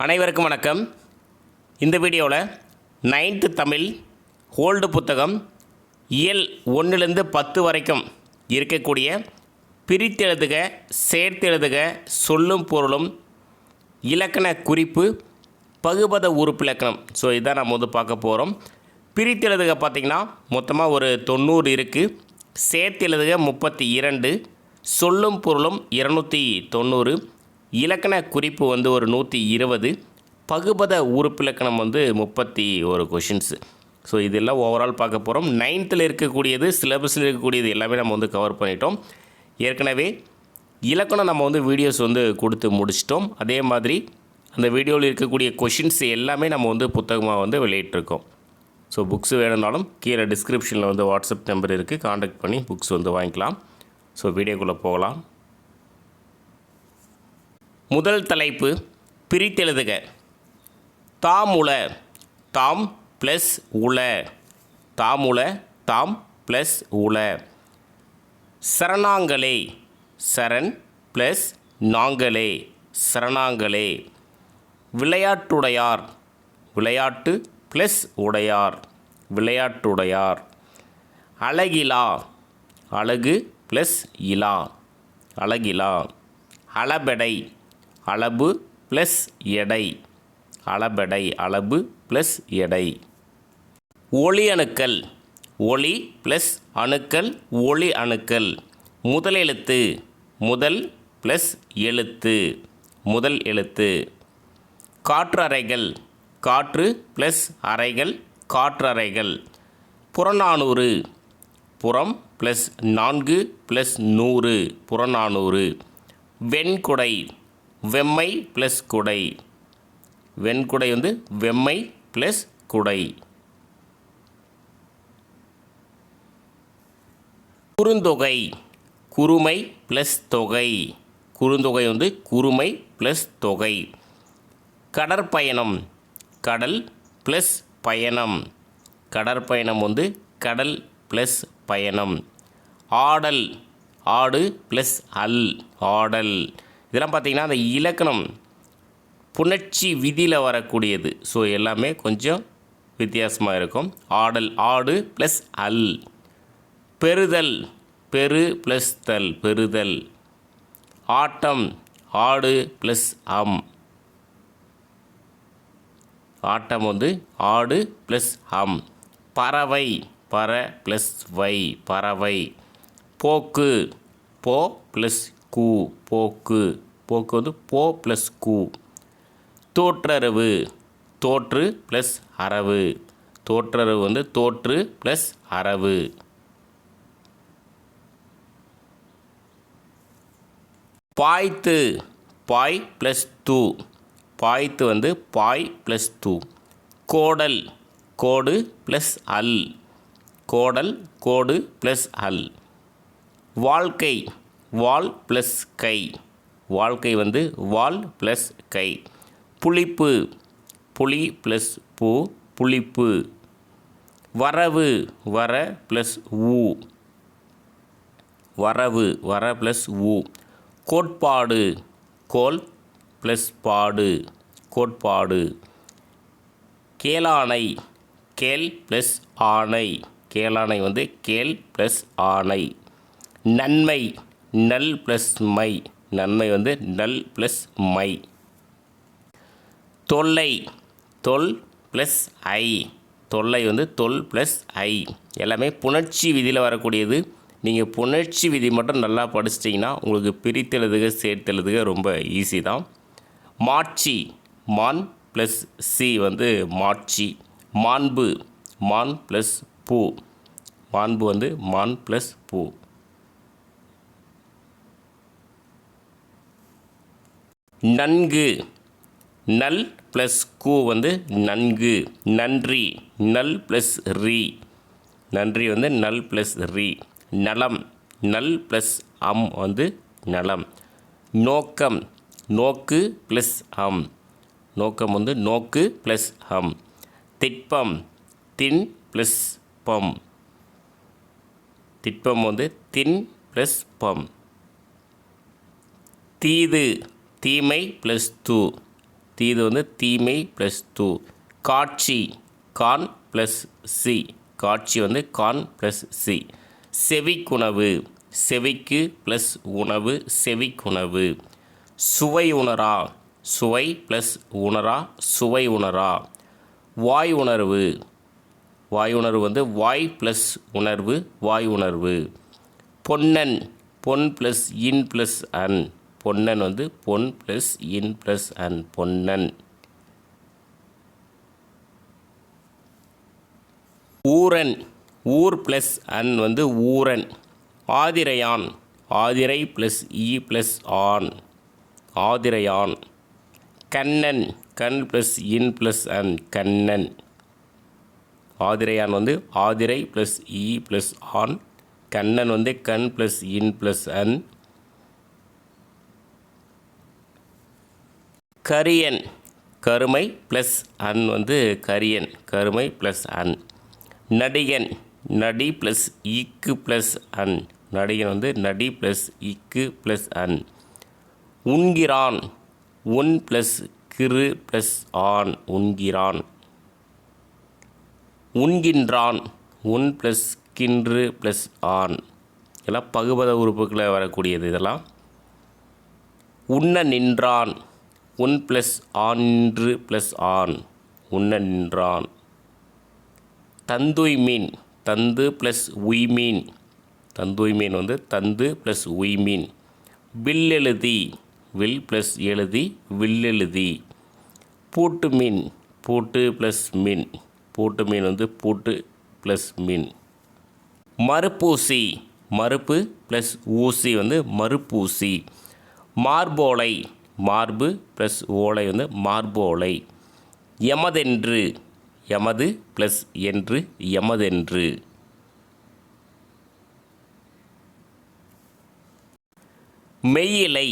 அனைவருக்கும் வணக்கம். இந்த வீடியோவில் 9th தமிழ் ஓல்டு புத்தகம் இயல் 1லேருந்து 10 வரைக்கும் இருக்கக்கூடிய பிரித்தெழுதுக, சேர்த்தெழுதுக, சொல்லும் பொருளும், இலக்கண குறிப்பு, பகுபத உறுப்பிலக்கணம். ஸோ இதான் நம்ம பார்க்க போகிறோம். பிரித்தெழுதுக பார்த்திங்கன்னா மொத்தமாக ஒரு 90 இருக்குது. சேர்த்தெழுதுக 32, சொல்லும் பொருளும் 290, இலக்கண குறிப்பு ஒரு 120, பகுபத உறுப்பிலக்கணம் 31 கொஷின்ஸு. ஸோ இதெல்லாம் ஓவரால் பார்க்க போகிறோம். 9th இருக்கக்கூடியது, சிலபஸில் இருக்கக்கூடியது எல்லாமே நம்ம கவர் பண்ணிட்டோம். ஏற்கனவே இலக்கணம் நம்ம வீடியோஸ் கொடுத்து முடிச்சிட்டோம். அதே மாதிரி அந்த வீடியோவில் இருக்கக்கூடிய கொஷின்ஸ் எல்லாமே நம்ம புத்தகமாக வெளியிட்டிருக்கோம். ஸோ புக்ஸ் வேணும்னாலும் கீழே டிஸ்கிரிப்ஷனில் வாட்ஸ்அப் நம்பர் இருக்குது, காண்டாக்ட் பண்ணி புக்ஸ் வாங்கிக்கலாம். ஸோ வீடியோக்குள்ளே போகலாம். முதல் தலைப்பு பிரித்தெழுதுக. தாமுல, தாம் ப்ளஸ் உல, தாமுல, தாம் ப்ளஸ் உல. சரணாங்களே, சரண் ப்ளஸ் நாங்களே, சரணாங்களே. விளையாட்டுடையார், விளையாட்டு ப்ளஸ் உடையார், விளையாட்டுடையார். அழகிலா, அழகு ப்ளஸ் இலா, அழகிலா. அளபெடை, அளபு ப்ளஸ் எடை, அளபெடை, அளபு ப்ளஸ் எடை. ஒளி அணுக்கள், ஒளி ப்ளஸ் அணுக்கள், ஒளி அணுக்கள். முதலெழுத்து, முதல் ப்ளஸ் எழுத்து, முதல் எழுத்து. காற்றறைகள், காற்று ப்ளஸ் அறைகள், காற்றறைகள். புறநானூறு, புறம் ப்ளஸ் 4 ப்ளஸ் 100, புறநானூறு. வெண்குடை, வெம்மை ப்ளஸ் குடை, வெண்குடை வெம்மை ப்ளஸ் குடை. குறுந்தொகை, குறுமை ப்ளஸ் தொகை, குறுந்தொகை குறுமை ப்ளஸ் தொகை. கடற்பயணம், கடல் ப்ளஸ் பயணம், கடற்பயணம் கடல் ப்ளஸ் பயணம். ஆடல், ஆடு ப்ளஸ் அல், ஆடல். இதெல்லாம் பார்த்திங்கன்னா அந்த இலக்கணம் புணர்ச்சி விதியில் வரக்கூடியது. ஸோ எல்லாமே கொஞ்சம் வித்தியாசமாக இருக்கும். ஆடல், ஆடு ப்ளஸ் அல். பெறுதல், பெரு ப்ளஸ் தல், பெறுதல். ஆட்டம், ஆடு ப்ளஸ் அம், ஆட்டம் ஆடு ப்ளஸ் அம். பறவை, பற ப்ளஸ் வை, பறவை. போக்கு, போ ப்ளஸ் கு, போக்கு, போக்கு போ ப்ளஸ் கு. தோற்றரவு, தோற்று ப்ளஸ் அரவு, தோற்றரவு தோற்று ப்ளஸ் அரவு. பாய்த்து, பாய் ப்ளஸ் து, பாய்த்து பாய் ப்ளஸ் து. கோடல், கோடு ப்ளஸ் அல், கோடல், கோடு ப்ளஸ் அல். வாழ்க்கை, வால் ப்ளஸ் கை, வாழ்க்கை வால் ப்ளஸ் கை. புளிப்பு, புளி ப்ளஸ் பூ, புளிப்பு. வரவு, வர ப்ளஸ் ஊ, வரவு, வர ப்ளஸ் ஊ. கோட்பாடு, கோல் ப்ளஸ் பாடு, கோட்பாடு. கேளானை, கேள் ப்ளஸ் ஆணை, கேளானை கேள் ப்ளஸ் ஆணை. நன்மை, நல் ப்ளஸ் மை, நன்மை நல் ப்ளஸ் மை. தொல்லை, தொல் ப்ளஸ் ஐ, தொல்லை தொல் ப்ளஸ் ஐ. எல்லாமே புணர்ச்சி விதியில் வரக்கூடியது. நீங்கள் புணர்ச்சி விதி மட்டும் நல்லா படிச்சிட்டிங்கன்னா உங்களுக்கு பிரித்தெழுதுக, சேர்த்தெழுதுக ரொம்ப ஈஸி தான். மாட்சி, மான் ப்ளஸ் சி மாட்சி. மாண்பு, மான் ப்ளஸ் பூ, மாண்பு மான் ப்ளஸ் பூ. நன்கு, நல் ப்ளஸ் கு நன்கு. நன்றி, நல் ப்ளஸ் ரி, நன்றி நல் ப்ளஸ் ரி. நலம், நல் ப்ளஸ் அம் நலம். நோக்கம், நோக்கு ப்ளஸ் அம், நோக்கம் நோக்கு ப்ளஸ் அம். திட்பம், தின் ப்ளஸ் பம், திட்பம் தின் ப்ளஸ் பம். தீது, தீமை ப்ளஸ் து, தீது வந்து தீமை ப்ளஸ் தூ. காட்சி கான் ப்ளஸ் சி. காட்சி வந்து கான் ப்ளஸ் சி. செவிக்குணவு செவிக்கு ப்ளஸ் உணவு செவிக்குணவு. சுவை உணரா சுவை ப்ளஸ் உணரா சுவை உணரா. வாய் உணர்வு வாய் உணர்வு வந்து வாய் ப்ளஸ் உணர்வு வாய் உணர்வு. பொன்னன் பொன் ப்ளஸ் இன் ப்ளஸ் அன். பொன்னன் வந்து பொன் ப்ளஸ் இன் ப்ளஸ் அன் பொன்னன். ஊரன் ஊர் ப்ளஸ் அன் வந்து ஊரன். ஆதிரையான் ஆதிரை ப்ளஸ் இ ப்ளஸ் ஆன் ஆதிரையான். கண்ணன் கண் ப்ளஸ் இன் ப்ளஸ் அன் கண்ணன். ஆதிரையான் வந்து ஆதிரை ப்ளஸ் இ ப்ளஸ் ஆன். கண்ணன் வந்து கண் ப்ளஸ் இன் ப்ளஸ் அன். கரியன் கருமை ப்ளஸ் அன் வந்து கரியன் கருமை ப்ளஸ் அன். நடிகன் நடி ப்ளஸ் இக்கு ப்ளஸ் அன். நடிகன் வந்து நடி ப்ளஸ் இக்கு ப்ளஸ் அன். உண்கிறான் உன் ப்ளஸ் கிரு ப்ளஸ் ஆன் உண்கிறான். உண்கின்றான் உன் ப்ளஸ் கின்று ப்ளஸ் ஆன். இதெல்லாம் பகுபத உறுப்புகளை வரக்கூடியது இதெல்லாம். உண்ண நின்றான் உன் ப்ளஸ் ஆன்று ப்ளஸ் ஆன் உண்ண நின்றான். தந்துய் மீன் தந்து ப்ளஸ் உய்மீன். தந்துய் மீன் வந்து தந்து ப்ளஸ் உய்மீன். வில்லெழுதி வில் ப்ளஸ் எழுதி வில்லெழுதி. பூட்டு மீன் பூட்டு ப்ளஸ் மீன். பூட்டு மீன் வந்து பூட்டு ப்ளஸ் மீன். மறுப்பூசி மறுப்பு ப்ளஸ் ஊசி வந்து மறுப்பூசி. மார்போலை மார்பு ப்ளஸ் ஓலை வந்து மார்போலை. எமதென்று எமது ப்ளஸ் என்று எமதென்று. மெய்யிலை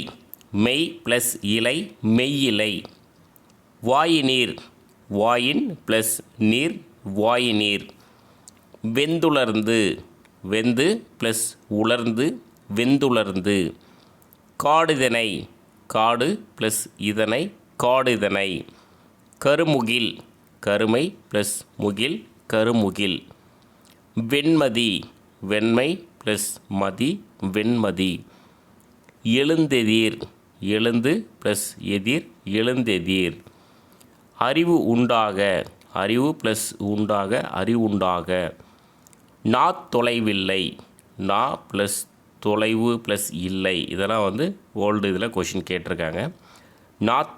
மெய் ப்ளஸ் இலை மெய்யிலை. வாயினீர் வாயின் ப்ளஸ் நீர் வாயினீர். வெந்துலர்ந்து வெந்து ப்ளஸ் உலர்ந்து வெந்துலர்ந்து. காடுதனை காடு ப்ளஸ் இதனை காடுதனை. கருமுகில் கருமை ப்ளஸ் முகில் கருமுகில். வெண்மதி வெண்மை ப்ளஸ் மதி வெண்மதி. எழுந்தெதிர் எழுந்து ப்ளஸ் எதிர் எழுந்தெதிர். அறிவு உண்டாக அறிவு ப்ளஸ் உண்டாக அறிவுண்டாக. தொலைவில்லை நா ப்ளஸ் தொலைவு ப்ளஸ் இல்லை. இதெல்லாம் வந்து ஓல்டு இதில் கொஷின் கேட்டிருக்காங்க.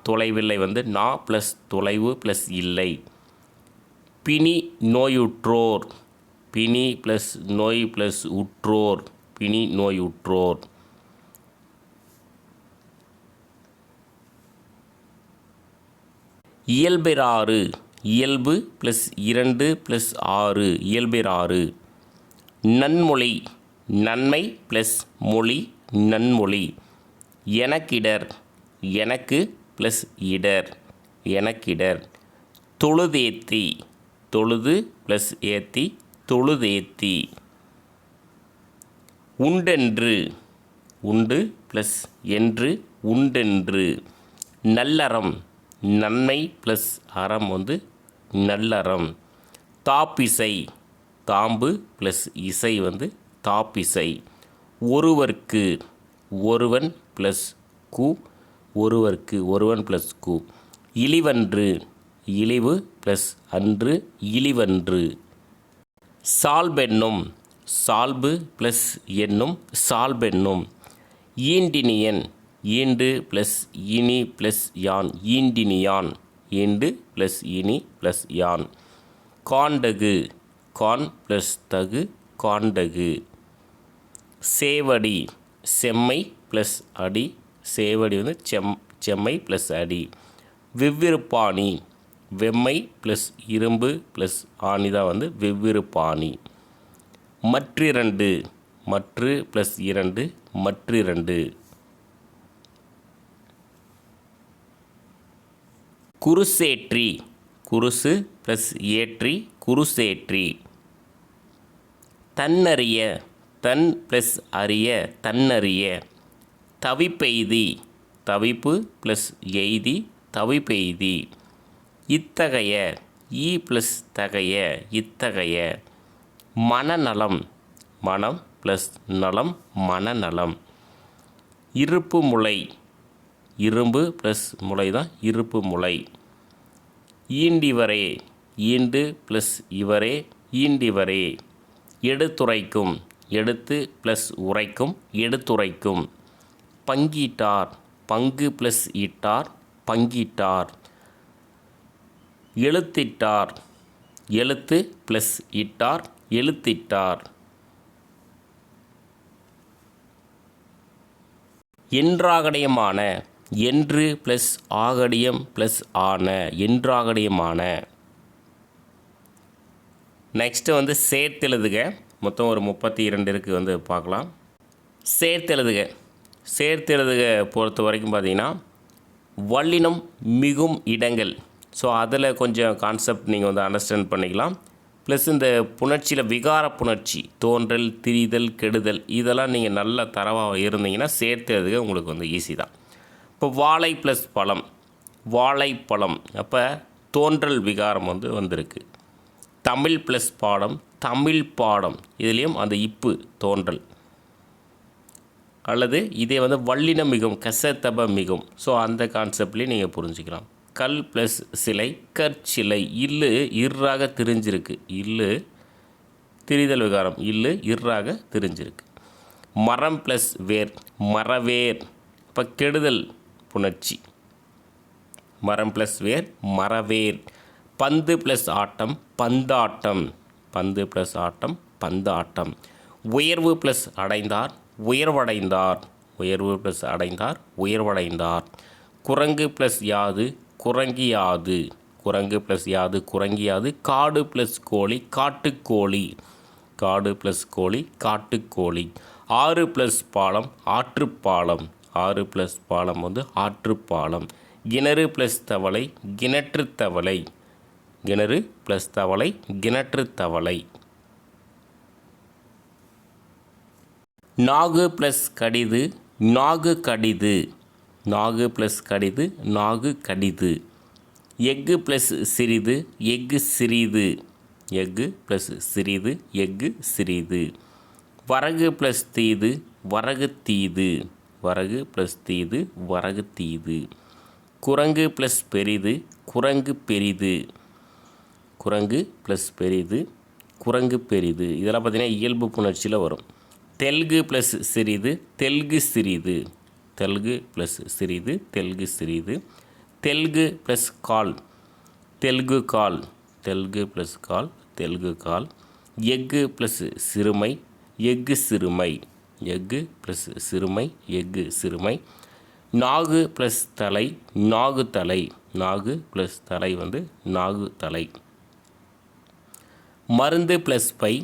தொலைவில்லை வந்து நா ப்ளஸ் தொலைவு ப்ளஸ் இல்லை. பிணி நோயுற்றோர் பிணி ப்ளஸ் நோய் ப்ளஸ் உற்றோர் பிணி நோயுற்றோர். இயல்பிறாறு இயல்பு ப்ளஸ் 2 ப்ளஸ் 6 இயல்பிறாறு. நன்மொழி நன்மை ப்ளஸ் மொழி நன்மொழி. எனக்கிடர் எனக்கு ப்ளஸ் இடர் எனக்கிடர். தொழுதேத்தி தொழுது ப்ளஸ் ஏத்தி தொழுதேத்தி. உண்டென்று உண்டு ப்ளஸ் என்று உண்டென்று. நல்லறம் நன்மை ப்ளஸ் அறம் வந்து நல்லறம். தாப்பிசை தாம்பு ப்ளஸ் இசை வந்து தாப்பிசை. ஒருவர்க்கு ஒருவன் ப்ளஸ் கு ஒருவர்க்கு ஒருவன் ப்ளஸ் கு. இழிவன்று இழிவு ப்ளஸ் அன்று இழிவன்று. சால்பென்னும் சால்பு ப்ளஸ் என்னும் சால்பென்னும். ஈண்டினியன் ஈண்டு ப்ளஸ் இனி ப்ளஸ் யான் ஈண்டினியான் ஈண்டு ப்ளஸ் இனி ப்ளஸ் யான். காண்டகு கான் ப்ளஸ் தகு காண்டகு. சேவடி செம்மை ப்ளஸ் அடி சேவடி வந்து செம்மை ப்ளஸ் அடி. வெவ்விருப்பாணி வெம்மை ப்ளஸ் இரும்பு ப்ளஸ் ஆணி தான் வந்து வெவ்விருப்பாணி. மற்றிரண்டு மற்று ப்ளஸ் 2 மற்றிரண்டு. குருசேற்றி குருசு ப்ளஸ் ஏற்றி குருசேற்றி. தன்னறிய தன் ப்ளஸ் அறிய தன்னறிய. தவிப்பெய்தி தவிப்பு ப்ளஸ் எய்தி தவிப்பெய்தி. இத்தகைய ஈ ப்ளஸ் தகைய இத்தகைய. மனநலம் மனம் ப்ளஸ் நலம் மனநலம். இருப்பு முளை இரும்பு ப்ளஸ் முளை தான் இருப்பு முளை. ஈண்டிவரே ஈண்டு ப்ளஸ் இவரே ஈண்டிவரே. எடுத்துரைக்கும் எடுத்து ப்ளஸ் உரைக்கும் எடுத்துரைக்கும். பங்கீட்டார் பங்கு ப்ளஸ் இட்டார் பங்கீட்டார். எழுத்திட்டார் எழுத்து ப்ளஸ் இட்டார் எழுத்திட்டார். என்றாகடியமான என்று ப்ளஸ் ஆகடியம் ப்ளஸ் ஆன என்றாகடியமான. நெக்ஸ்ட்டு சேர்த்தெழுதுக. மொத்தம் ஒரு 32 இருக்குது பார்க்கலாம். சேர்த்தெழுதுக சேர்த்தெழுதுக பொறுத்த வரைக்கும் பார்த்திங்கன்னா வல்லினம் மிகும் இடங்கள். ஸோ அதில் கொஞ்சம் கான்செப்ட் நீங்கள் அண்டர்ஸ்டாண்ட் பண்ணிக்கலாம். ப்ளஸ் இந்த புணர்ச்சியில் விகார புணர்ச்சி தோன்றல் திரிதல் கெடுதல் இதெல்லாம் நீங்கள் நல்ல தரவாக இருந்தீங்கன்னா சேர்த்தெழுதுக உங்களுக்கு ஈஸி தான். இப்போ வாழை ப்ளஸ் பழம் வாழைப்பழம். அப்போ தோன்றல் விகாரம் வந்திருக்கு. தமிழ் ப்ளஸ் பாடம் தமிழ் பாடம். இதுலேயும் அந்த இப்பு தோன்றல். அல்லது இதே வல்லினம் மிகும் கசத்தப மிகும். ஸோ அந்த கான்செப்ட்லேயும் நீங்கள் புரிஞ்சுக்கலாம். கல் ப்ளஸ் சிலை கற்சிலை. இல்லு இர்ராக திரிஞ்சிருக்கு. இல்லு திரிதல் விகாரம். இல்லு இர்ராக திரிஞ்சிருக்கு. மரம் ப்ளஸ் வேர் மரவேர். இப்போ கெடுதல் புணர்ச்சி. மரம் ப்ளஸ் வேர் மரவேர். பந்து ப்ளஸ் ஆட்டம் பந்தாட்டம் பந்து ப்ளஸ் ஆட்டம் பந்தாட்டம். உயர்வு ப்ளஸ் அடைந்தார் உயர்வடைந்தார் உயர்வு ப்ளஸ் அடைந்தார் உயர்வடைந்தார். குரங்கு ப்ளஸ் யாது குரங்கியாது குரங்கு ப்ளஸ் யாது குரங்கியாது. காடு ப்ளஸ் கோழி காட்டுக்கோழி காடு ப்ளஸ் கோழி காட்டுக்கோழி. ஆறு ப்ளஸ் பாலம் ஆற்றுப்பாலம் ஆறு ப்ளஸ் பாலம் ஆற்றுப்பாலம். கிணறு ப்ளஸ் தவளை கிணற்று தவளை கிணறு ப்ளஸ் தவளை கிணற்று தவளை. Nagu plus கடிது Nagu கடிது Nagu plus கடிது Nagu கடிது. எஃகு ப்ளஸ் சிறிது எஃகு சிறிது எஃகு ப்ளஸ் சிறிது எஃகு சிறிது. வரகு ப்ளஸ் தீது வரகு தீது வரகு ப்ளஸ் தீது வரகு தீது. குரங்கு ப்ளஸ் பெரிது குரங்கு பெரிது குரங்கு ப்ளஸ் பெரிது குரங்கு பெரிது. இதெல்லாம் பார்த்திங்கன்னா இயல்பு புணர்ச்சியில் வரும். தெல்கு ப்ளஸ் சிறிது தெல்கு சிறிது தெல்கு ப்ளஸ் சிறிது தெல்கு சிறிது. தெல்கு ப்ளஸ் கால் தெல்கு கால் தெல்கு ப்ளஸ் கால் தெல்கு கால். எஃகு ப்ளஸ் சிறுமை எஃகு சிறுமை எஃகு ப்ளஸ் சிறுமை எஃகு சிறுமை. நாகு ப்ளஸ் தலை நாகு தலை நாகு ப்ளஸ் தலை நாகு தலை. மருந்து ப்ளஸ் பை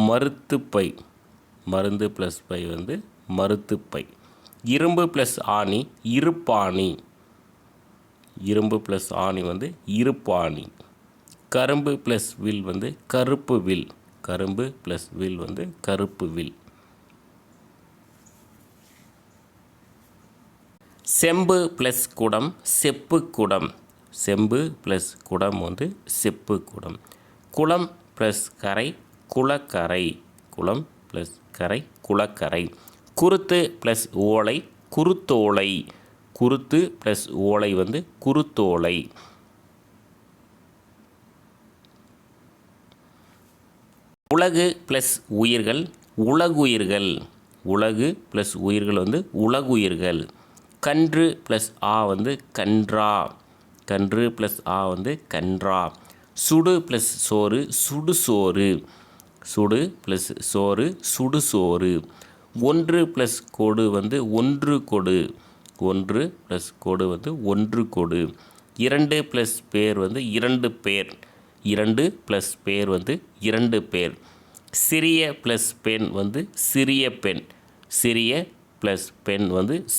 மருத்துப்பை மருந்து ப்ளஸ் பை மருத்துப்பை. இரும்பு ப்ளஸ் ஆணி இருப்பாணி இரும்பு ப்ளஸ் ஆணி இருப்பாணி. கரும்பு ப்ளஸ் வில் கருப்பு வில் கரும்பு ப்ளஸ் வில் கருப்பு வில். செம்பு ப்ளஸ் குடம் செப்பு குடம் செம்பு ப்ளஸ் குடம் செப்பு குடம். குளம் ப்ளஸ் கரை குளக்கரை குளம் ப்ளஸ் கரை குளக்கரை. குருத்து ப்ளஸ் ஓலை குருத்தோலை குருத்து ப்ளஸ் ஓலை குருத்தோலை. உலகு ப்ளஸ் உயிர்கள் உலகுயிர்கள் உலகு ப்ளஸ் உயிர்கள் உலகுயிர்கள். கன்று ப்ளஸ் ஆ கன்றா கன்று ப்ளஸ் ஆ கன்றா. சுடு ப்ளஸ் சோறு சுடுசோறு சுடு ப்ளஸ் சோறு சுடுசோறு. ஒன்று ப்ளஸ் கொடு ஒன்று கொடு ஒன்று ப்ளஸ் கொடு ஒன்று கொடு. இரண்டு ப்ளஸ் பேர் இரண்டு பேர் இரண்டு ப்ளஸ் பேர் இரண்டு பேர். சிறிய ப்ளஸ் பெண் சிறிய பெண் சிறிய ப்ளஸ் பெண்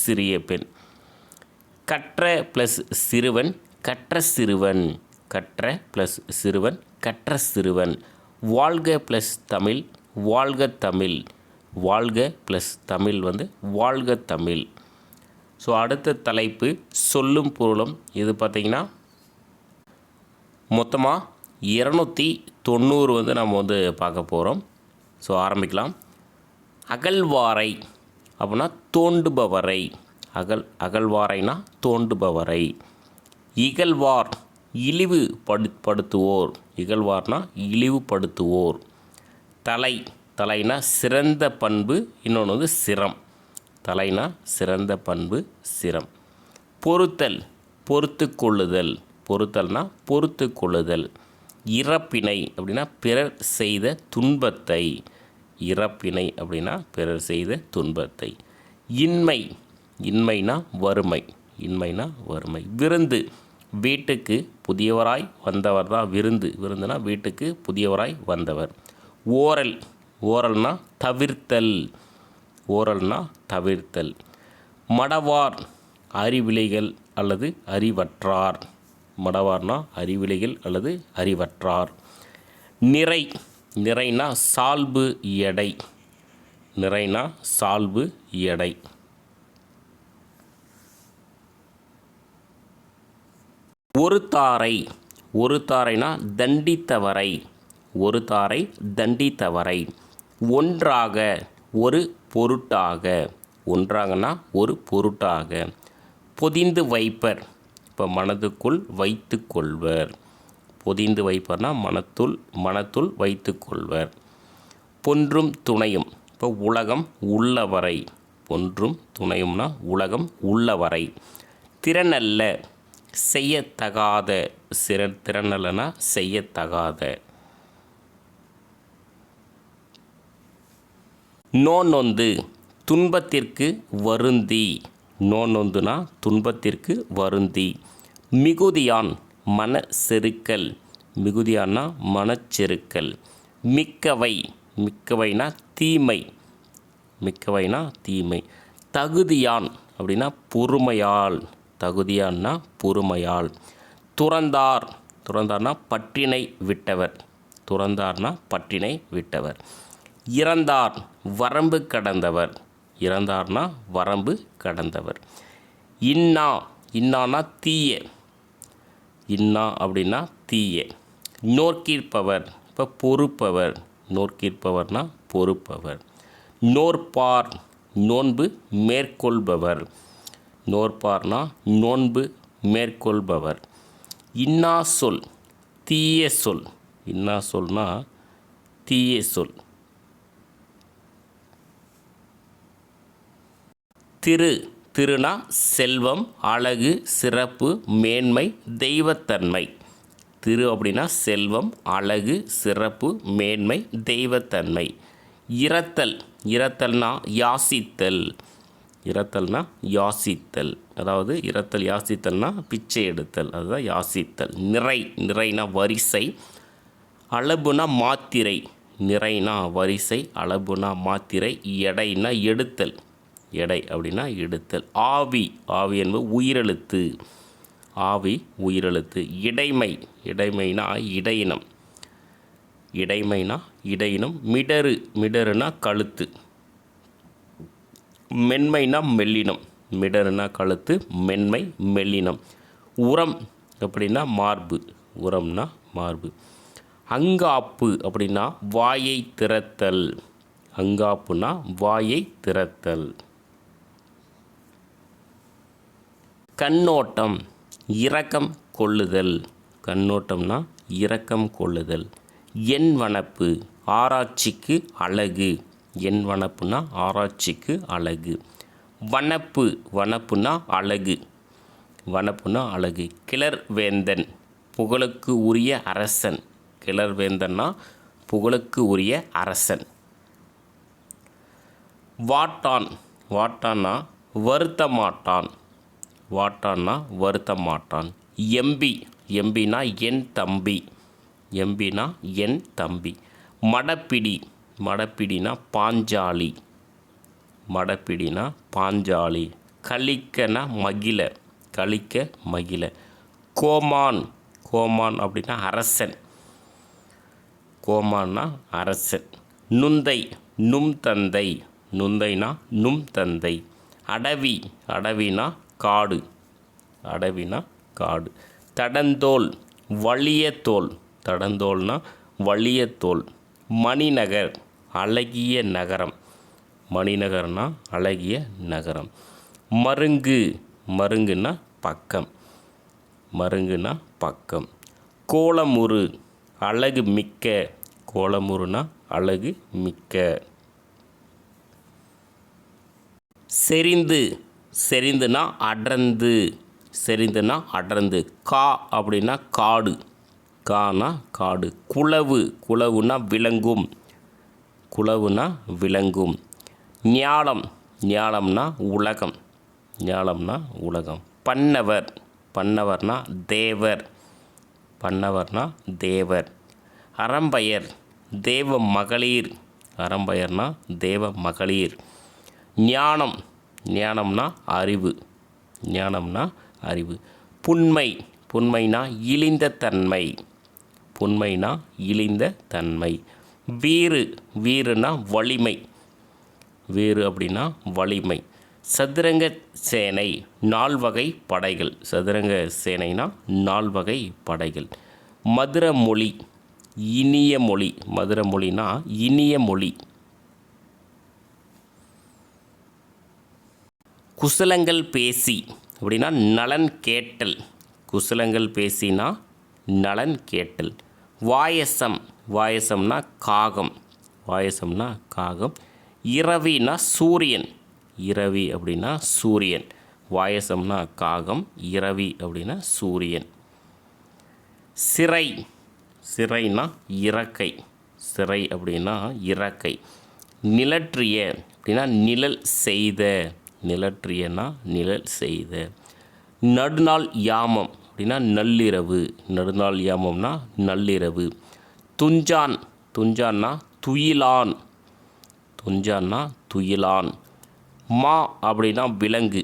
சிறிய பெண். கற்ற ப்ளஸ் சிறுவன் கற்ற சிறுவன் கற்ற ப்ளஸ் சிறுவன் கற்ற சிறுவன். வாழ்க ப்ளஸ் தமிழ் வாழ்க தமிழ் வாழ்க ப்ளஸ் தமிழ் வாழ்க தமிழ். ஸோ அடுத்த தலைப்பு சொல்லும் பொருளும். இது பார்த்திங்கன்னா மொத்தமாக 290 நம்ம பார்க்க போகிறோம். ஸோ ஆரம்பிக்கலாம். அகழ்வாரை அப்படின்னா தோண்டுபவரை. அகழ்வாரைனா தோண்டுபவரை. இகழ்வார் இழிவுபடுத்துவோர். இகழ்வார்னா இழிவுபடுத்துவோர். தலைனா சிறந்த பண்பு. இன்னொன்று சிரம். தலைனா சிறந்த பண்பு, சிரம். பொறுத்து கொள்ளுதல். பொறுத்தல்னா பொறுத்து கொள்ளுதல். இறப்பினை அப்படின்னா பிறர் செய்த துன்பத்தை. இறப்பினை அப்படின்னா பிறர் செய்த துன்பத்தை. இன்மைனா வறுமை. வறுமை. விருந்து வீட்டுக்கு புதியவராய் வந்தவர் தான் விருந்து. விருந்துனா வீட்டுக்கு புதியவராய் வந்தவர். ஓரல்னா தவிர்த்தல். தவிர்த்தல். மடவார் அறிவிலைகள் அல்லது அறிவற்றார். மடவார்னா அறிவிலைகள் அல்லது அறிவற்றார். நிறைனா சால்பு எடை. சால்பு எடை. ஒருதாரைனா தண்டித்தவரை. தண்டித்தவரை. ஒன்றாக ஒரு பொருட்டாக. ஒன்றாகனா ஒரு பொருட்டாக. பொதிந்து வைப்பர். இப்போ மனதுக்குள் வைத்து கொள்வர். பொதிந்து வைப்பர்னா மனத்துள் வைத்து கொள்வர். பொன்றும் துணையும். இப்போ உலகம் உள்ளவரை. பொன்றும் துணையும்னா உலகம் உள்ளவரை. திறனல்ல செய்யத்தகாத. திறனல்லனா செய்யத்தகாத. நோனொந்து துன்பத்திற்கு வருந்தி. நோனொந்துனா துன்பத்திற்கு வருந்தி. மிகுதியான் மனச்செருக்கல். மிகுதியான்னா மனச்செருக்கல். மிக்கவைனா தீமை. தீமை. தகுதியான் அப்படின்னா பொறுமையால். தகுதியான்னா பொறுமையால். துறந்தார்னா பற்றினை விட்டவர். பற்றினை விட்டவர். இறந்தார் வரம்பு கடந்தவர். இறந்தார்னா வரம்பு கடந்தவர். இன்னானா தீய. அப்படின்னா தீய. நோக்கிற்பவர். இப்போ பொறுப்பவர். நோக்கிற்பவர்னா பொறுப்பவர். நோற்பார் நோன்பு மேற்கொள்பவர். நோற்பார்னா நோன்பு மேற்கொள்பவர். இன்னா சொல் தீய சொல். இன்னா சொல்னா தீய சொல். திருனா செல்வம், அழகு, சிறப்பு, மேன்மை, தெய்வத்தன்மை. திரு அப்படின்னா செல்வம், அழகு, சிறப்பு, மேன்மை, தெய்வத்தன்மை. இரத்தல்னா யாசித்தல். அதாவது யாசித்தல்னா பிச்சை எடுத்தல். அதுதான் யாசித்தல். நிறைனா வரிசை. அளபுனா மாத்திரை. நிறைனா வரிசை, அளபுனா மாத்திரை. எடைனா எடுத்தல். எடை அப்படின்னா எடுத்தல். ஆவி என்பது உயிரெழுத்து. உயிரெழுத்து. இடைமைனா இடையினம். மிடறுனா கழுத்து. மென்மைனா மெல்லினம். மிடறுனா கழுத்து, மென்மை மெல்லினம். உரம் அப்படின்னா மார்பு. உரம்னா மார்பு. அங்காப்பு அப்படின்னா வாயை திறத்தல். அங்காப்புனா வாயை திறத்தல். கண்ணோட்டம் இரக்கம் கொள்ளுதல். கண்ணோட்டம்னா இரக்கம் கொள்ளுதல். என்வனப்பு ஆராய்ச்சிக்கு அழகு. என்வனப்புனா ஆராய்ச்சிக்கு அழகு. வனப்புனா அழகு. அழகு. கிளர்வேந்தன் புகழுக்கு உரிய அரசன். கிளர்வேந்தன்னா புகழுக்கு உரிய அரசன். வாட்டான்னா வருத்தமாட்டான். வருத்தமாட்டான். எம்பினா என் தம்பி. மடப்பிடினா பாஞ்சாலி. கலிக்கனா மகிழ. கோமான் அப்படின்னா அரசன். அரசன். நுந்தைனா நும் தந்தை. அடவி, அடவினா காடு, அடவினா காடு. தடந்தோல், வலிய தோல், தடந்தோல்னா வலிய தோல். மணிநகர், அழகிய நகரம், மணிநகர்னா அழகிய நகரம். மருங்கு, மருங்குன்னா பக்கம், மருங்குன்னா பக்கம். கோலமுறு, அழகு மிக்க, கோலமுறுனா அழகு மிக்க. செறிந்து, செறிந்துனா அடர்ந்து, செறிந்துனா அடர்ந்து. கா அப்படின்னா காடு, கானா காடு. குளவு, குளவுனா விளங்கும், குளவுனா விளங்கும். ஞாலம், ஞாலம்னா உலகம், ஞாலம்னா உலகம். பன்னவர், பன்னவர்னா தேவர், பன்னவர்னா தேவர். அறம்பயர், தேவ மகளிர், அறம்பயர்னா தேவ மகளிர். ஞானம், ஞானம்னா அறிவு, ஞானம்னா அறிவு. புன்மை, புன்மைனா இழிந்த தன்மை, புன்மைனா இழிந்த தன்மை. வீறு, வீறுனா வலிமை, வீறு அப்படின்னா வலிமை. சதுரங்க சேனை, நால்வகை படைகள், சதுரங்க சேனைனா நால்வகை படைகள். மதுர மொழி, இனிய மொழி, மதுர மொழினா இனிய மொழி. குசலங்கள் பேசி அப்படின்னா நலன் கேட்டல், குசலங்கள் பேசினா நலன் கேட்டல். வாயசம், வாயசம்னா காகம், வாயசம்னா காகம். இரவினா சூரியன், இரவி அப்படின்னா சூரியன். வாயசம்னா காகம், இரவி அப்படின்னா சூரியன். சிறை, சிறைனா இறக்கை, சிறை அப்படின்னா இறக்கை. நிலற்றிய அப்படின்னா நிழல் செய்த, நிலற்றியனா நிழல் செய்த. நடுநாள் யாமம் அப்படின்னா நள்ளிரவு, நடுநாள் யாமம்னா நள்ளிரவு. துஞ்சான், துஞ்சான்னா துயிலான், துஞ்சான்னா துயிலான். மா அப்படின்னா விலங்கு,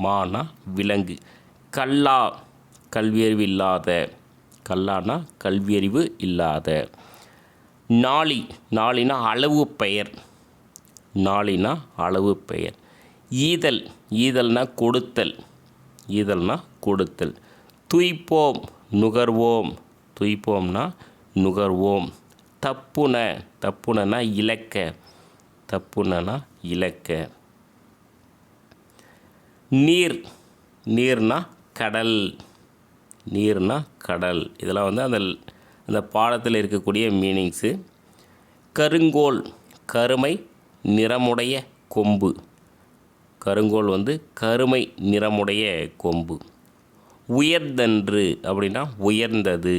மானா விலங்கு. கல்லா, கல்வியறிவு இல்லாத, கல்லானா கல்வியறிவு இல்லாத. நாளி, நாளினா அளவு பெயர், நாளினா அளவு பெயர். ஈதல், ஈதல்னா கொடுத்தல், ஈதல்னா கொடுத்தல். துய்ப்போம், நுகர்வோம், துய்ப்போம்னா நுகர்வோம். தப்புன, தப்புனனா இலக்க, தப்புனனா இலக்க. நீர், நீர்னா கடல், நீர்னா கடல். இதெல்லாம் வந்து அந்த பாடத்தில் இருக்கக்கூடிய மீனிங்ஸு. கருங்கோல், கருமை நிறமுடைய கொம்பு, கருங்கோல் வந்து கருமை நிறமுடைய கொம்பு. உயர்ந்தன்று அப்படின்னா உயர்ந்தது,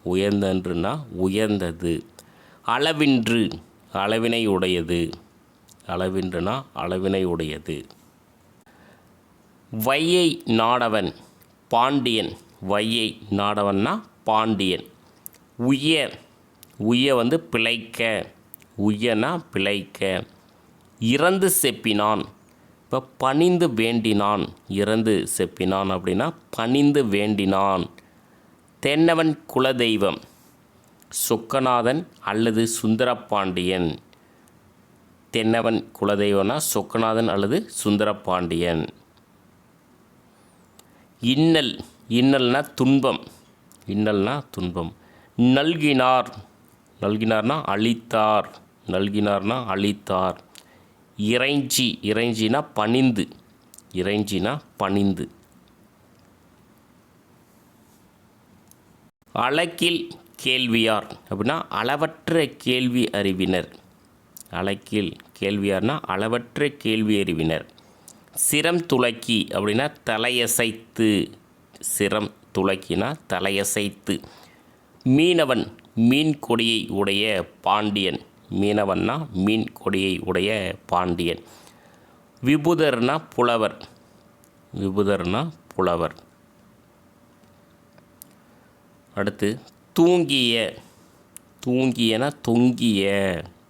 உயர்ந்தன்றுனா உயர்ந்தது. அளவின்று, அளவினை உடையது, அளவின்றுனா அளவினை உடையது. வையை நாடவன், பாண்டியன், வையை நாடவன்னா பாண்டியன். உய்ய, உய்ய வந்து பிழைக்க, உய்யனா பிழைக்க. இறந்து செப்பினான், இப்போ பணிந்து வேண்டினான், இறந்து செப்பினான் அப்படின்னா பணிந்து வேண்டினான். தென்னவன் குலதெய்வம், சொக்கநாதன் அல்லது சுந்தரபாண்டியன். தென்னவன் குலதெய்வம்னா சொக்கநாதன் அல்லது சுந்தரபாண்டியன். இன்னல், இன்னல்னா துன்பம், இன்னல்னா துன்பம். நல்கினார், நல்கினார்னா அளித்தார், நல்கினார்னா அளித்தார். இறைஞ்சி, இறைஞ்சினா பணிந்து, இறைஞ்சினா பணிந்து. அளக்கில் கேள்வியார் அப்படின்னா அளவற்ற கேள்வி அறிவினர், அளக்கில் கேள்வியார்னா அளவற்ற கேள்வி அறிவினர். சிரம் துளக்கி அப்படின்னா தலையசைத்து, சிரம் துளக்கினா தலையசைத்து. மீனவன், மீன் கொடியை உடைய பாண்டியன், மீனவன்னா மீன் கொடியை உடைய பாண்டியன். விபுதர்னா புலவர், விபுதர்னா புலவர். அடுத்து தூங்கிய, தூங்கியனா தொங்கிய,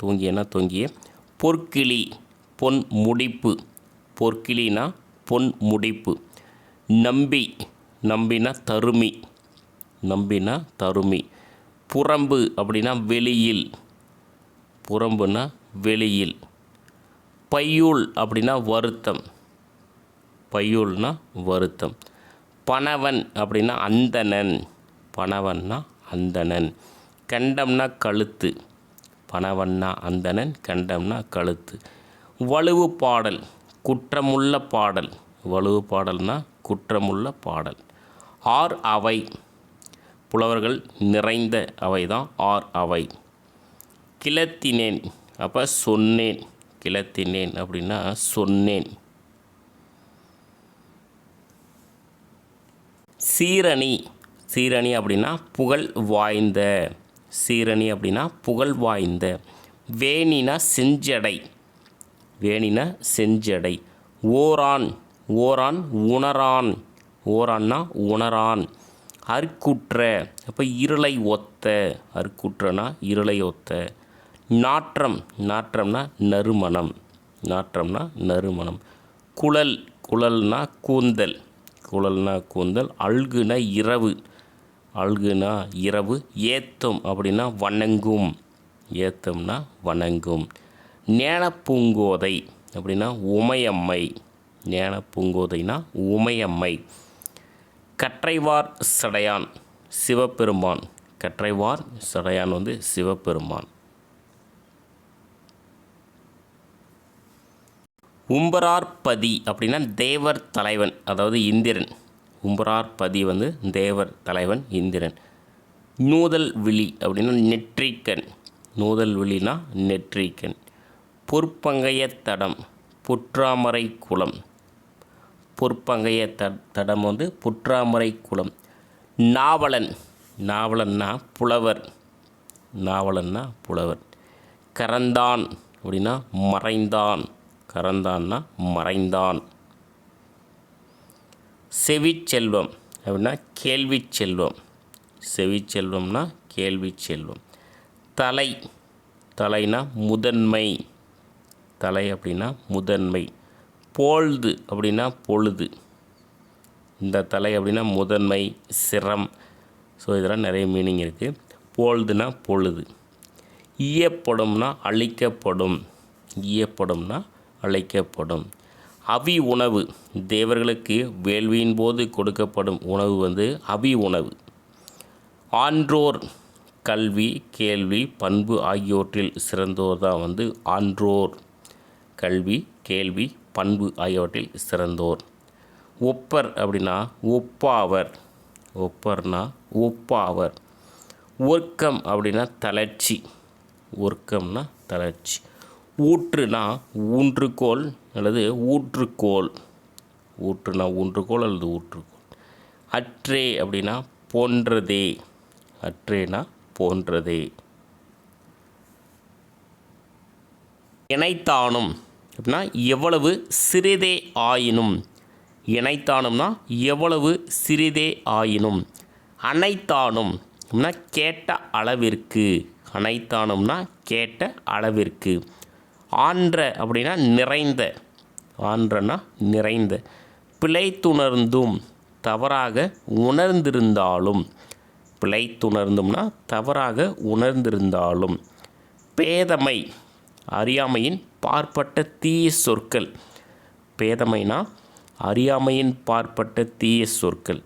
தூங்கியனா தொங்கிய. பொற்கிளி, பொன் முடிப்பு, பொற்கிளினா பொன் முடிப்பு. நம்பி, நம்பினா தருமி, நம்பினா தருமி. புறம்பு அப்படின்னா வெளியில், புறம்புனா வெளியில். பையூல் அப்படின்னா வருத்தம், பையூல்னா வருத்தம். பணவன் அப்படின்னா அந்தணன், பணவன்னா அந்தணன். கண்டம்னா கழுத்து, பணவன்னா அந்தணன், கண்டம்னா கழுத்து. வலுவு பாடல், குற்றமுள்ள பாடல், வலுவு பாடல்னா குற்றமுள்ள பாடல். ஆர் அவை, புலவர்கள் நிறைந்த அவை தான் ஆர் அவை. கிளத்தினேன் அப்போ சொன்னேன், கிளத்தினேன் அப்படின்னா சொன்னேன். சீரணி, சீரணி அப்படின்னா புகழ் வாய்ந்த, சீரணி அப்படின்னா புகழ் வாய்ந்த. வேணினா செஞ்சடை, வேணினா செஞ்சடை. ஓரான், ஓரான் உணரான், ஓரான்னா உணரான். அற்குற்ற அப்போ இருளை ஒத்த, அற்குற்றனா இருளை ஒத்த. நாற்றம், நாற்றம்னா நறுமணம், நாற்றம்னா நறுமணம். குழல், குழல்னா கூந்தல், குழல்னா கூந்தல். அல்குனா இரவு, அல்குனா இரவு. ஏத்தம் அப்படின்னா வணங்கும், ஏத்தம்னா வணங்கும். ஞானப்பூங்கோதை அப்படின்னா உமையம்மை, ஞானப்பூங்கோதைனா உமையம்மை. கற்றைவார் சடையான் சிவபெருமான், கற்றைவார் சடையான் வந்து சிவபெருமான். உம்பரார்பதி அப்படின்னா தேவர் தலைவன், அதாவது இந்திரன். உம்பரார்பதி வந்து தேவர் தலைவன் இந்திரன். நூதல் விழி அப்படின்னா நெற்றிக்கண், நூதல் விழினா நெற்றிக்கண். பொற்பங்கைய தடம் புற்றாமரை குளம், பொற்பங்கைய தடம் வந்து புற்றாமரை குளம். நாவலன், நாவலன்னா புலவர், நாவலன்னா புலவர். கரந்தான் அப்படின்னா மறைந்தான், கரந்தான்னா மறைந்தான். செவிச்செல்வம் அப்படின்னா கேள்வி செல்வம், செவிச்செல்வம்னா கேள்வி செல்வம். தலை, தலைனா முதன்மை, தலை அப்படின்னா முதன்மை. போழ்து அப்படின்னா பொழுது, இந்த தலை அப்படின்னா முதன்மை, சிரம். ஸோ இதெல்லாம் நிறைய மீனிங் இருக்குது. போழ்துனா பொழுது. ஈயப்படும்னா அழிக்கப்படும், ஈயப்படும்னா அழைக்கப்படும். அவி உணவு, தேவர்களுக்கு வேள்வியின் போது கொடுக்கப்படும் உணவு வந்து அவி உணவு. ஆன்றோர், கல்வி கேள்வி பண்பு ஆகியோற்றில் சிறந்தோர் தான் வந்து ஆன்றோர், கல்வி கேள்வி பண்பு ஆகியவற்றில் சிறந்தோர். ஒப்பர் அப்படின்னா ஒப்பாவர், ஒப்பர்னா ஒப்பாவர். ஒர்க்கம் அப்படின்னா தளர்ச்சி, ஒர்க்கம்னா தளர்ச்சி. ஊற்றுனா ஊன்றுகோல் அல்லது ஊற்றுக்கோல், ஊற்றுனா ஊன்றுகோல் அல்லது ஊற்றுக்கோல். அற்றே அப்படின்னா போன்றதே, அற்றேனா போன்றதே. இணைத்தானும் அப்படின்னா எவ்வளவு சிறிதே ஆயினும், இணைத்தானும்னா எவ்வளவு சிறிதே ஆயினும். அனைத்தானும் அப்படின்னா கேட்ட அளவிற்கு, அனைத்தானும்னா கேட்ட அளவிற்கு. ஆன்ற அப்படின்னா நிறைந்த, ஆன்றனா நிறைந்த. பிழைத்துணர்ந்தும் தவறாக உணர்ந்திருந்தாலும், பிழைத்துணர்ந்தும்னா தவறாக உணர்ந்திருந்தாலும். பேதமை, அறியாமையின் பார்ப்பட்ட தீய சொற்கள், பேதமைனா அறியாமையின் பார்ப்பட்ட தீய சொற்கள்.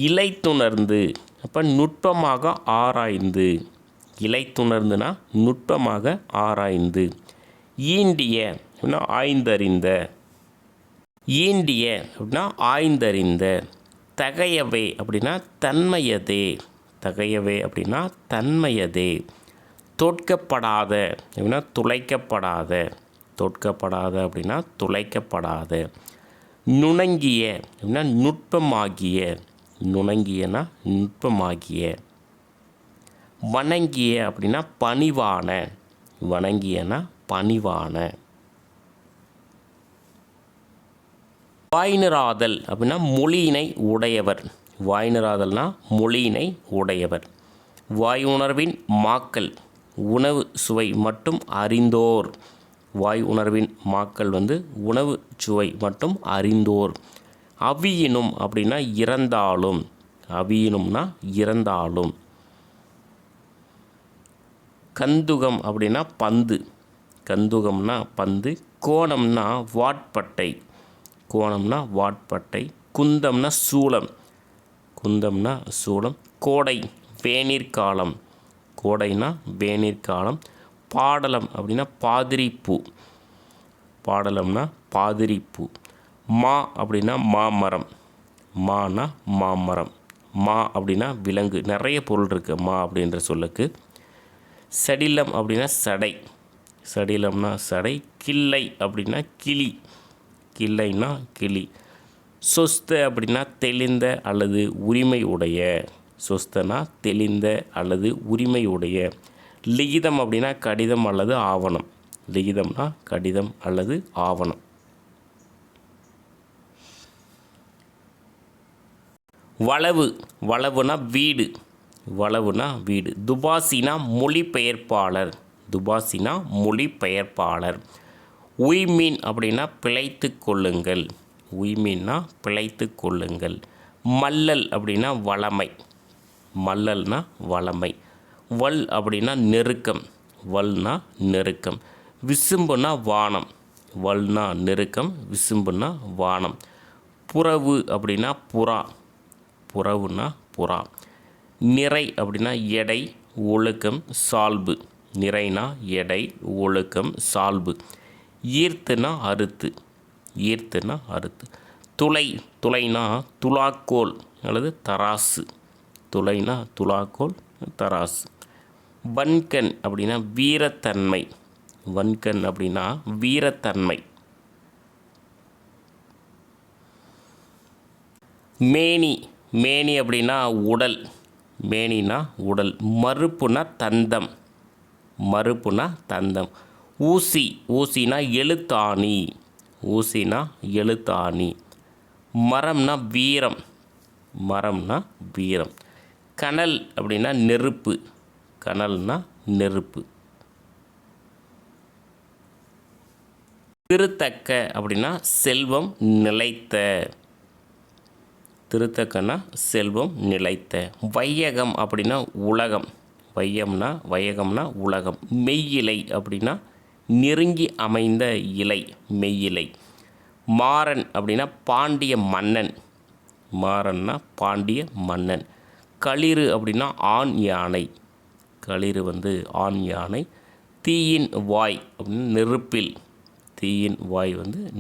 இலைத்துணர்ந்து அப்போ நுட்பமாக ஆராய்ந்து, இலைத்துணர்ந்துனா நுட்பமாக ஆராய்ந்து. ஈண்டிய அப்படின்னா ஆய்ந்தறிந்த, ஈண்டிய அப்படின்னா ஆய்ந்தறிந்த. தகையவே அப்படின்னா தன்மையதே, தகையவே அப்படின்னா தன்மையதே. தோற்கப்படாத அப்படின்னா துளைக்கப்படாத, தோற்கப்படாத அப்படின்னா துளைக்கப்படாத. நுணங்கிய அப்படின்னா நுட்பமாகிய, நுணங்கியனா நுட்பமாகிய. வணங்கிய அப்படின்னா பணிவான, வணங்கியனா பணிவான. வாய்நிராதல் அப்படின்னா மொழியினை உடையவர், வாய்நிராதல்னா மொழியினை உடையவர். வாய் உணர்வின் மாக்கள் உணவு சுவை மட்டும் அறிந்தோர், வாய் உணர்வின் மாக்கள் வந்து உணவு சுவை மட்டும் அறிந்தோர். அவியினும் அப்படின்னா இறந்தாலும், அவியினும்னா இறந்தாலும். கந்துகம் அப்படின்னா பந்து, கந்துகம்னா பந்து, கோணம்னா வாட்பட்டை, கோணம்னா வாட்பட்டை. குந்தம்னா சூலம், குந்தம்னா சூலம். கோடை வேநீர்காலம், கோடைனா வேநீர்காலம். பாடலம் அப்படின்னா பாதிரிப்பூ, பாடலம்னா பாதிரிப்பூ. மா அப்படின்னா மாமரம், மானா மாமரம். மா அப்படின்னா விலங்கு, நிறைய பொருள் இருக்குது மா அப்படின்ற சொல்லுக்கு. சடிலம் அப்படின்னா சடை, சடிலம்னா சடை. கிள்ளை அப்படின்னா கிளி, கிள்ளைனா கிளி. சொஸ்த அப்படின்னா தெளிந்த அல்லது உரிமை உடைய, சொஸ்தனா தெளிந்த அல்லது உரிமை உடைய. லிகிதம் அப்படின்னா கடிதம் அல்லது ஆவணம், லிகிதம்னா கடிதம் அல்லது ஆவணம். வளவு, வளவுனா வீடு, வளவுனா வீடு. துபாசினா மொழிபெயர்ப்பாளர், துபாசினா மொழிபெயர்ப்பாளர். உய்மீன் அப்படின்னா பிழைத்து கொள்ளுங்கள், உய்மீன்னா பிழைத்து கொள்ளுங்கள். மல்லல் அப்படின்னா வளமை, மல்லல்னா வளமை. வல் அப்படின்னா நெருக்கம், வல்னா நெருக்கம். விசும்புனா வானம், வல்னா நெருக்கம், விசும்புனா வானம். புறவு அப்படின்னா புறா, புறவுனா புறா. நிறை அப்படின்னா எடை ஒழுக்கம் சால்பு, நிறைனா எடை ஒழுக்கம் சால்பு. ஈர்த்துனா அறுத்து, ஈர்த்துனா அறுத்து. துளை, துளைனா துலாக்கோல் அல்லது தராசு, துளைனா துலாக்கோல் தராசு. வன்கண் அப்படின்னா வீரத்தன்மை, வன்கண் அப்படின்னா வீரத்தன்மை. மேனி, மேனி அப்படின்னா உடல், மேனினா உடல். மறுப்புனா தந்தம், மறுப்புனா தந்தம். ஊசி, ஊசினா எழுத்தாணி, ஊசினா எழுத்தாணி. மரம்னா வீரம், மரம்னா வீரம். கனல் அப்படின்னா நெருப்பு, கனல்னா நெருப்பு. திருத்தக்க அப்படின்னா செல்வம் நிலைத்த, திருத்தக்கனா செல்வம் நிலைத்த. வையகம் அப்படின்னா உலகம், வையம்னா வையகம்னா உலகம். மெய்யிலை அப்படின்னா நெருங்கி அமைந்த இலை, மெய்யிலை. மாறன் அப்படின்னா பாண்டிய மன்னன், மாறன்னா பாண்டிய மன்னன். களிறு அப்படின்னா ஆண் யானை, களிறு ஆண் யானை. தீயின் வாய் அப்படின்னு நெருப்பில், தீயின் வாய்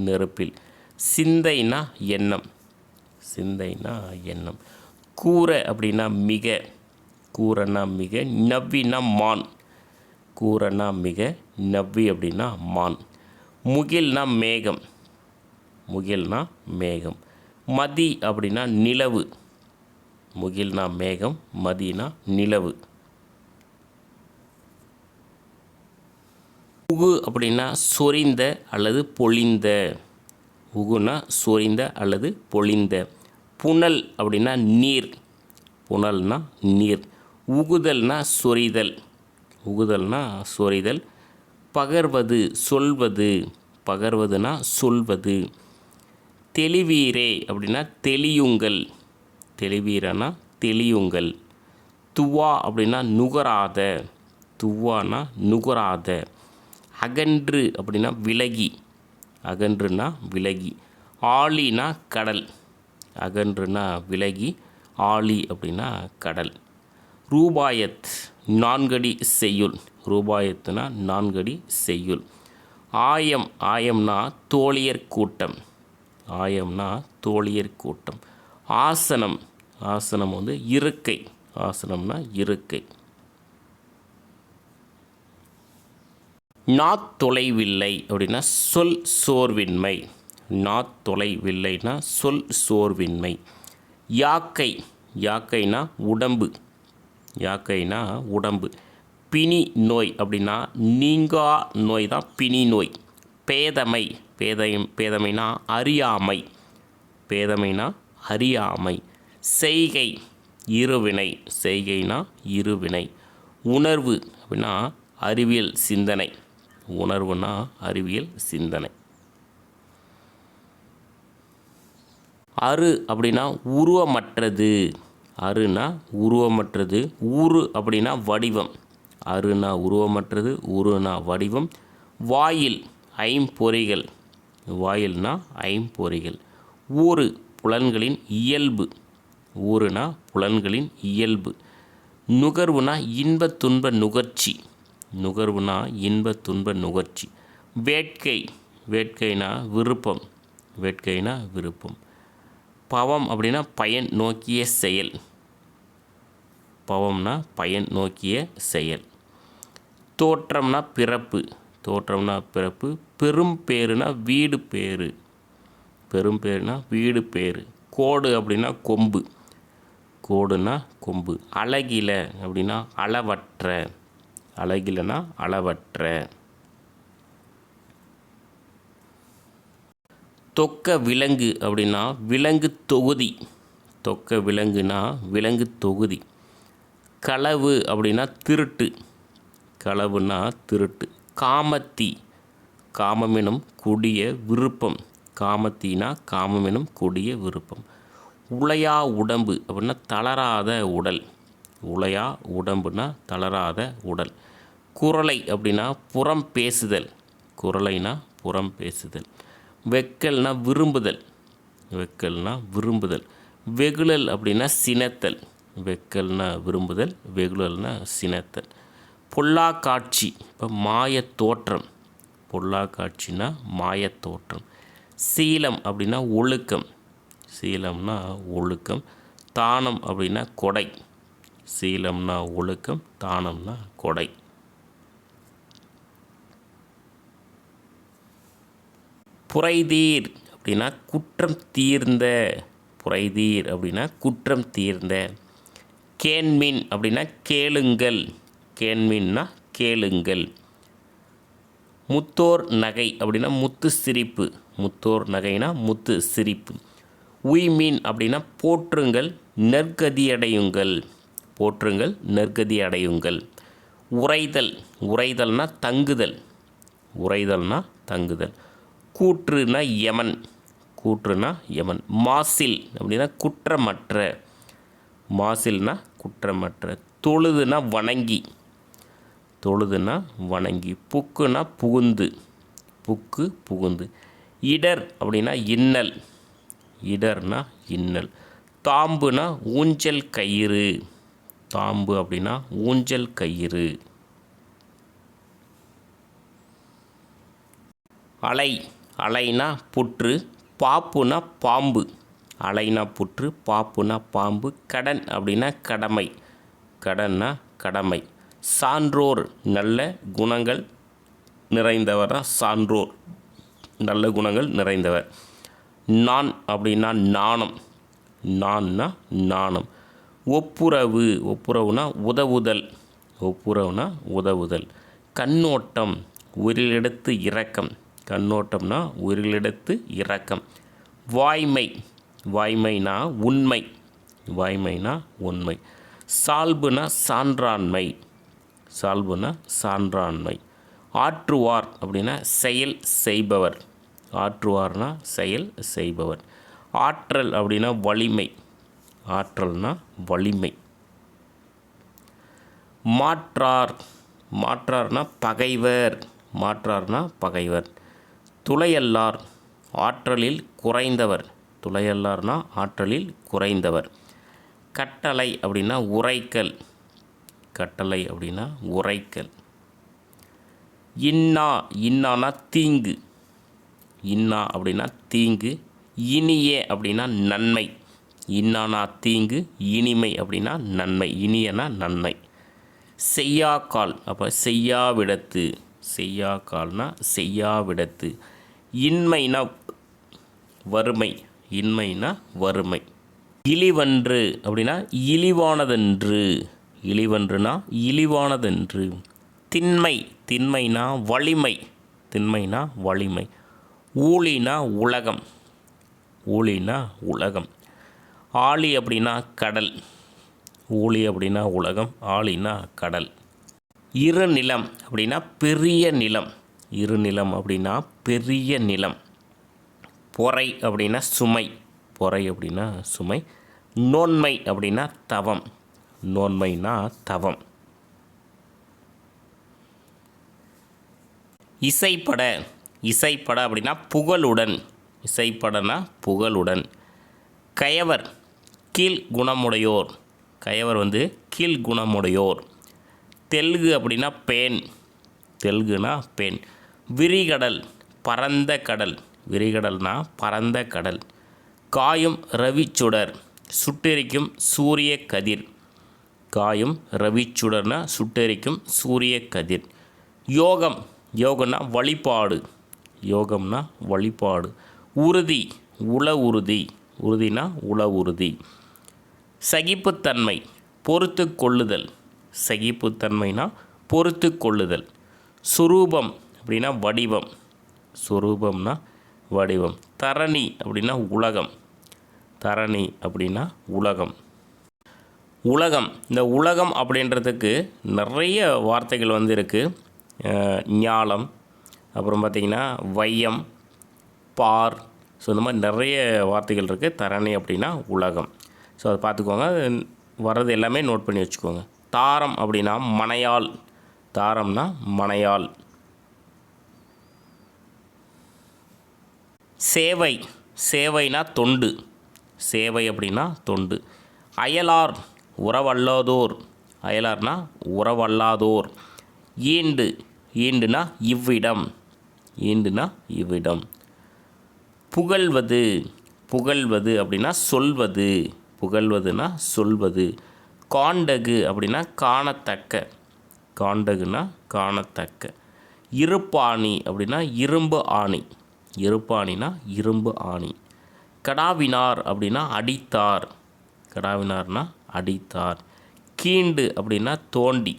நெருப்பில். சிந்தைனா எண்ணம், சிந்தைனா எண்ணம். கூரை அப்படின்னா மிக, கூரைனா மிக. நவ்வினா மான், கூரைனா மிக. நவ்வி அப்படின்னா மான். முகில்னா மேகம், முகில்னா மேகம். மதி அப்படின்னா நிலவு, முகில்னா மேகம், மதினா நிலவு. உகு அப்படின்னா சொரிந்த அல்லது பொழிந்த, உகுனா சொரிந்த அல்லது பொழிந்த. புனல் அப்படின்னா நீர், புனல்னா நீர். உகுதல்னா சொரிதல், உகுதல்னா சொரிதல். பகர்வது சொல்வது, பகர்வதுனா சொல்வது. தெளிவீரே அப்படின்னா தெளியுங்கள், தெளிவீரனா தெளியுங்கள். துவா அப்படின்னா நுகராத, துவானா நுகராத. அகன்று அப்படின்னா விலகி, அகன்றுனா விலகி. ஆழினா கடல், அகன்றுனா விலகி. ஆழி அப்படின்னா கடல். ரூபாயத் நான்கடி செய்யுள், ரூபாயத்துனா நான்கடி செய்யுள். ஆயம், ஆயம்னா தோழியர் கூட்டம், ஆயம்னா தோழியர் கூட்டம். ஆசனம், ஆசனம் இருக்கை, ஆசனம்னா இருக்கை. நாத்தொலைவில்லை அப்படின்னா சொல் சோர்வின்மை, நாத்தொலைவில்லைனா சொல் சோர்வின்மை. யாக்கை, யாக்கைனா உடம்பு, யாக்கைனா உடம்பு. பிணி நோய் அப்படின்னா நீங்கா நோய் தான் பிணி நோய். பேதமை, பேதமைனா அறியாமை, பேதமைனா அறியாமை. செய்கை இருவினை, செய்கைனா இருவினை. உணர்வு அப்படின்னா அறிவியல் சிந்தனை, உணர்வுனா அறிவியல் சிந்தனை. அரு அப்படின்னா உருவமற்றது, அருனா உருவமற்றது. உரு அப்படின்னா வடிவம், அருனா உருவமற்றது, உருனா வடிவம். வாயில், ஐம்பொறிகள். வாயில்னா ஐம்பொறிகள். ஊறு புலன்களின் இயல்பு. ஊறுனா புலன்களின் இயல்பு. நுகர்வுனா இன்ப துன்ப நுகர்ச்சி. நுகர்வுனா இன்ப துன்ப நுகர்ச்சி. வேட்கை. வேட்கைனா விருப்பம். வேட்கைனா விருப்பம். பவம் அப்படின்னா பயன் நோக்கிய செயல். பவம்னா பயன் நோக்கிய செயல். தோற்றம்னா பிறப்பு. தோற்றம்னா பிறப்பு. பெரும் பேருனா வீடு பேரு. பெரும் பேருனா வீடு பேரு. கோடு அப்படின்னா கொம்பு. கோடுனா கொம்பு. அழகில அப்படின்னா அளவற்ற. அழகிலனா அளவற்ற. தொக்க விலங்கு அப்படின்னா விலங்கு தொகுதி. தொக்க விலங்குனா விலங்கு தொகுதி. களவு அப்படின்னா திருட்டு. களவுனா திருட்டு. காமத்தி. காமமெனும் கொடிய விருப்பம். காமத்தினா காமமெனும் கொடிய விருப்பம். உளையா உடம்பு அப்படின்னா தளராத உடல். உளையா உடம்புனா தளராத உடல். குறளை அப்படின்னா புறம் பேசுதல். குறளைனா புறம் பேசுதல். வெக்கல்னா விரும்புதல். வெக்கல்னா விரும்புதல். வெகுளல் அப்படின்னா சினத்தல். வெக்கல்னா விரும்புதல். வெகுளல்னா சினத்தல். பொல்லா காட்சி இப்போ மாயத் தோற்றம். பொல்லா காட்சினா மாயத் தோற்றம். சீலம் அப்படின்னா ஒழுக்கம். சீலம்னா ஒழுக்கம். தானம் அப்படின்னா கொடை. சீலம்னா ஒழுக்கம். தானம்னா கொடை. புரைதீர் அப்படின்னா குற்றம் தீர்ந்த. புரைதீர் அப்படின்னா குற்றம் தீர்ந்த. கேண்மின் அப்படின்னா கேளுங்கள். கேண்மின்னா கேளுங்கள். முத்தோர் நகை அப்படின்னா முத்து சிரிப்பு. முத்தோர் நகைனா முத்து சிரிப்பு. உய்மீன் அப்படின்னா போற்றுங்கள் நற்கதியடையுங்கள். போற்றுங்கள் நற்கதியடையுங்கள். உறைதல். உறைதல்னா தங்குதல். உறைதல்னா தங்குதல். கூற்றுனா யமன். கூற்றுனா யமன். மாசில் அப்படின்னா குற்றமற்ற. மாசில்னா குற்றமற்ற. தொழுதுனா வணங்கி. தொழுதுனா வணங்கி. புக்குனா புகுந்து. புக்கு புகுந்து. இடர் அப்படின்னா இன்னல். இடர்னா இன்னல். தாம்புனா ஊஞ்சல் கயிறு. தாம்பு அப்படின்னா ஊஞ்சல் கயிறு. அலை. அலைனா புற்று. பாப்புனா பாம்பு. அலைனா புற்று. பாப்புனா பாம்பு. கடன் அப்படின்னா கடமை. கடன்னா கடமை. சான்றோர் நல்ல குணங்கள் நிறைந்தவர் தான் சான்றோர். நல்ல குணங்கள் நிறைந்தவர். நான் அப்படின்னா நாணம். நான்னா நாணம். ஒப்புரவு. ஒப்புரவுனா உதவுதல். ஒப்புரவுனா உதவுதல். கண்ணோட்டம் உயிரிழத்து இரக்கம். கண்ணோட்டம்னா உயிரிழத்து இரக்கம். வாய்மை. வாய்மைனா உண்மை. வாய்மைனா உண்மை. சால்புனா சான்றாண்மை. சால்புனா சான்றாண்மை. ஆற்றுவார் அப்படின்னா செயல் செய்பவர். ஆற்றுவார்னா செயல் செய்பவர். ஆற்றல் அப்படின்னா வலிமை. ஆற்றல்னா வலிமை. மாற்றார். மாற்றார்னா பகைவர். மாற்றார்னா பகைவர். துளையல்லார் ஆற்றலில் குறைந்தவர். துளையல்லார்னா ஆற்றலில் குறைந்தவர். கட்டளை அப்படின்னா உரைக்கல். கட்டளை அப்படின்னா உரைக்கல். இன்னா. இன்னானா தீங்கு. இன்னா அப்படின்னா தீங்கு. இனிய அப்படின்னா நன்மை. இன்னானா தீங்கு. இனிமை அப்படின்னா நன்மை. இனியனா நன்மை. செய்யாக்கால் அப்போ செய்யாவிடத்து. செய்யாக்கால்னா செய்யாவிடத்து. இன்மைனா வறுமை. இன்மைனா வறுமை. இழிவன்று அப்படின்னா இழிவானதன்று. இழிவன்றுனா இழிவானதன்று. திண்மை. திண்மைனா வலிமை. திண்மைனா வலிமை. ஊழினா உலகம். ஊழினா உலகம். ஆழி அப்படின்னா கடல். ஊழி அப்படின்னா உலகம். ஆழினா கடல். இருநிலம் அப்படின்னா பெரிய நிலம். இருநிலம் அப்படின்னா பெரிய நிலம். பொறை அப்படின்னா சுமை. பொறை அப்படின்னா சுமை. நோன்மை அப்படின்னா தவம். நோன்மைனா தவம். இசைப்பட. இசைப்பட அப்படின்னா புகழுடன், இசைப்படனா புகழுடன். கயவர் கீழ் குணமுடையோர், கயவர் வந்து கீழ் குணமுடையோர். தெல்கு அப்படின்னா பேன், தெல்குனா பேன். விரிகடல் பரந்த கடல், விரிகடல்னா பரந்த கடல். காயும் ரவிச்சுடர் சுட்டெரிக்கும் சூரிய கதிர், காயும் ரவிச்சுடர்னா சுட்டெரிக்கும் சூரிய கதிர். யோகம், யோகம்னா வழிபாடு, யோகம்னா வழிபாடு. உறுதி உள உறுதி, உறுதினா உள உறுதி. சகிப்புத்தன்மை பொறுத்து கொள்ளுதல், சகிப்புத்தன்மைனா பொறுத்து கொள்ளுதல். சுரூபம் அப்படின்னா வடிவம், சுரூபம்னா வடிவம். தரணி அப்படின்னா உலகம், தரணி அப்படின்னா உலகம். உலகம், இந்த உலகம் அப்படின்றதுக்கு நிறைய வார்த்தைகள் வந்து இருக்குது. ஞாலம், அப்புறம் பார்த்திங்கன்னா வையம், பார். ஸோ இந்த மாதிரி நிறைய வார்த்தைகள் இருக்குது. தரணி அப்படின்னா உலகம். ஸோ அதை பார்த்துக்கோங்க, வர்றது எல்லாமே நோட் பண்ணி வச்சுக்கோங்க. தாரம் அப்படின்னா மனையாள், தாரம்னா மனையாள். சேவை, சேவைனா தொண்டு, சேவை அப்படின்னா தொண்டு. அயலார் உறவல்லாதோர், அயலார்னா உறவல்லாதோர். ஈண்டு, ஈண்டுனா இவ்விடம், ஈண்டுனா இவ்விடம். புகழ்வது, புகழ்வது அப்படின்னா சொல்வது, புகழ்வதுனா சொல்வது. காண்டகு அப்படின்னா காணத்தக்க, காண்டகுனா காணத்தக்க. இருப்பாணி அப்படின்னா இரும்பு ஆணி, இருப்பாணினா இரும்பு ஆணி. கடாவினார் அப்படின்னா அடித்தார், கடாவினார்னா அடித்தார். கீண்டு அப்படின்னா தோண்டி,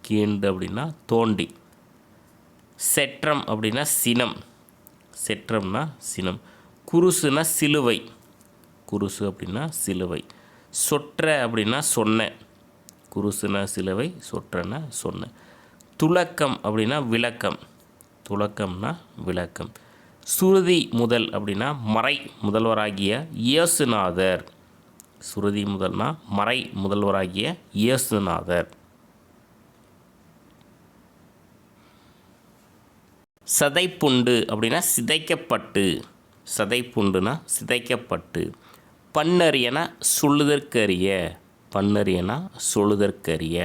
கீண்டு அப்படின்னா தோண்டி. செற்றம் அப்படின்னா சினம், செற்றம்னா சினம். குருசுனா சிலுவை, குருசு அப்படின்னா சிலுவை. சொற்ற அப்படின்னா சொன்ன, குருசுனா சிலுவை, சொற்றனா சொன்ன. துலக்கம் அப்படின்னா விளக்கம், துலக்கம்னா விளக்கம். சுருதி முதல் அப்படின்னா மறை முதல்வராகிய இயேசுநாதர், சுருதி முதல்னா மறை முதல்வராகிய இயேசுநாதர். சதைப்புண்டு அப்படின்னா சிதைக்கப்பட்டு, சதைப்புண்டுனா சிதைக்கப்பட்டு. பன்னரியனா சொல்லுதற்கரிய, பன்னரியனா சொல்லுதற்கரிய.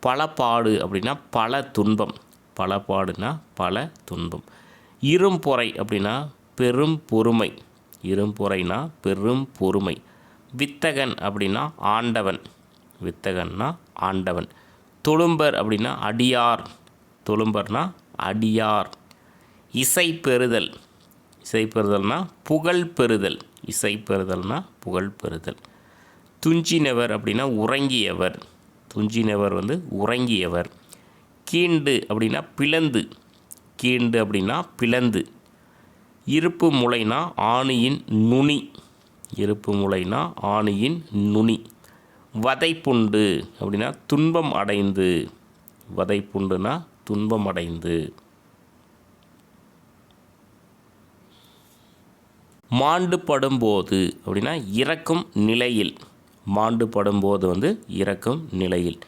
பலபாடு அப்படின்னா பல துன்பம், பலபாடுனா பல துன்பம். இரும்பொறை அப்படின்னா பெரும் பொறுமை, இரும்பொறைனா பெரும் பொறுமை. வித்தகன் அப்படின்னா ஆண்டவன், வித்தகன்னா ஆண்டவன். தொழும்பர் அப்படின்னா அடியார், தொழும்பர்னா அடியார். இசை பெறுதல், இசை பெறுதல்னா புகழ் பெறுதல், இசை பெறுதல்னா புகழ் பெறுதல். துஞ்சினவர் அப்படின்னா உறங்கியவர், துஞ்சினவர் வந்து உறங்கியவர். கீண்டு அப்படின்னா பிளந்து, கீண்டு அப்படின்னா பிளந்து. இருப்பு முளைனா ஆணியின் நுனி, இருப்பு முளைனா ஆணியின் நுனி. வதைப்புண்டு அப்படின்னா துன்பம் அடைந்து, வதைப்புண்டுனா துன்பம் அடைந்து. மாண்டு படும்போது அப்படின்னா இறக்கும் நிலையில், மாண்டு படும்போது வந்து இறக்கும் நிலையில்.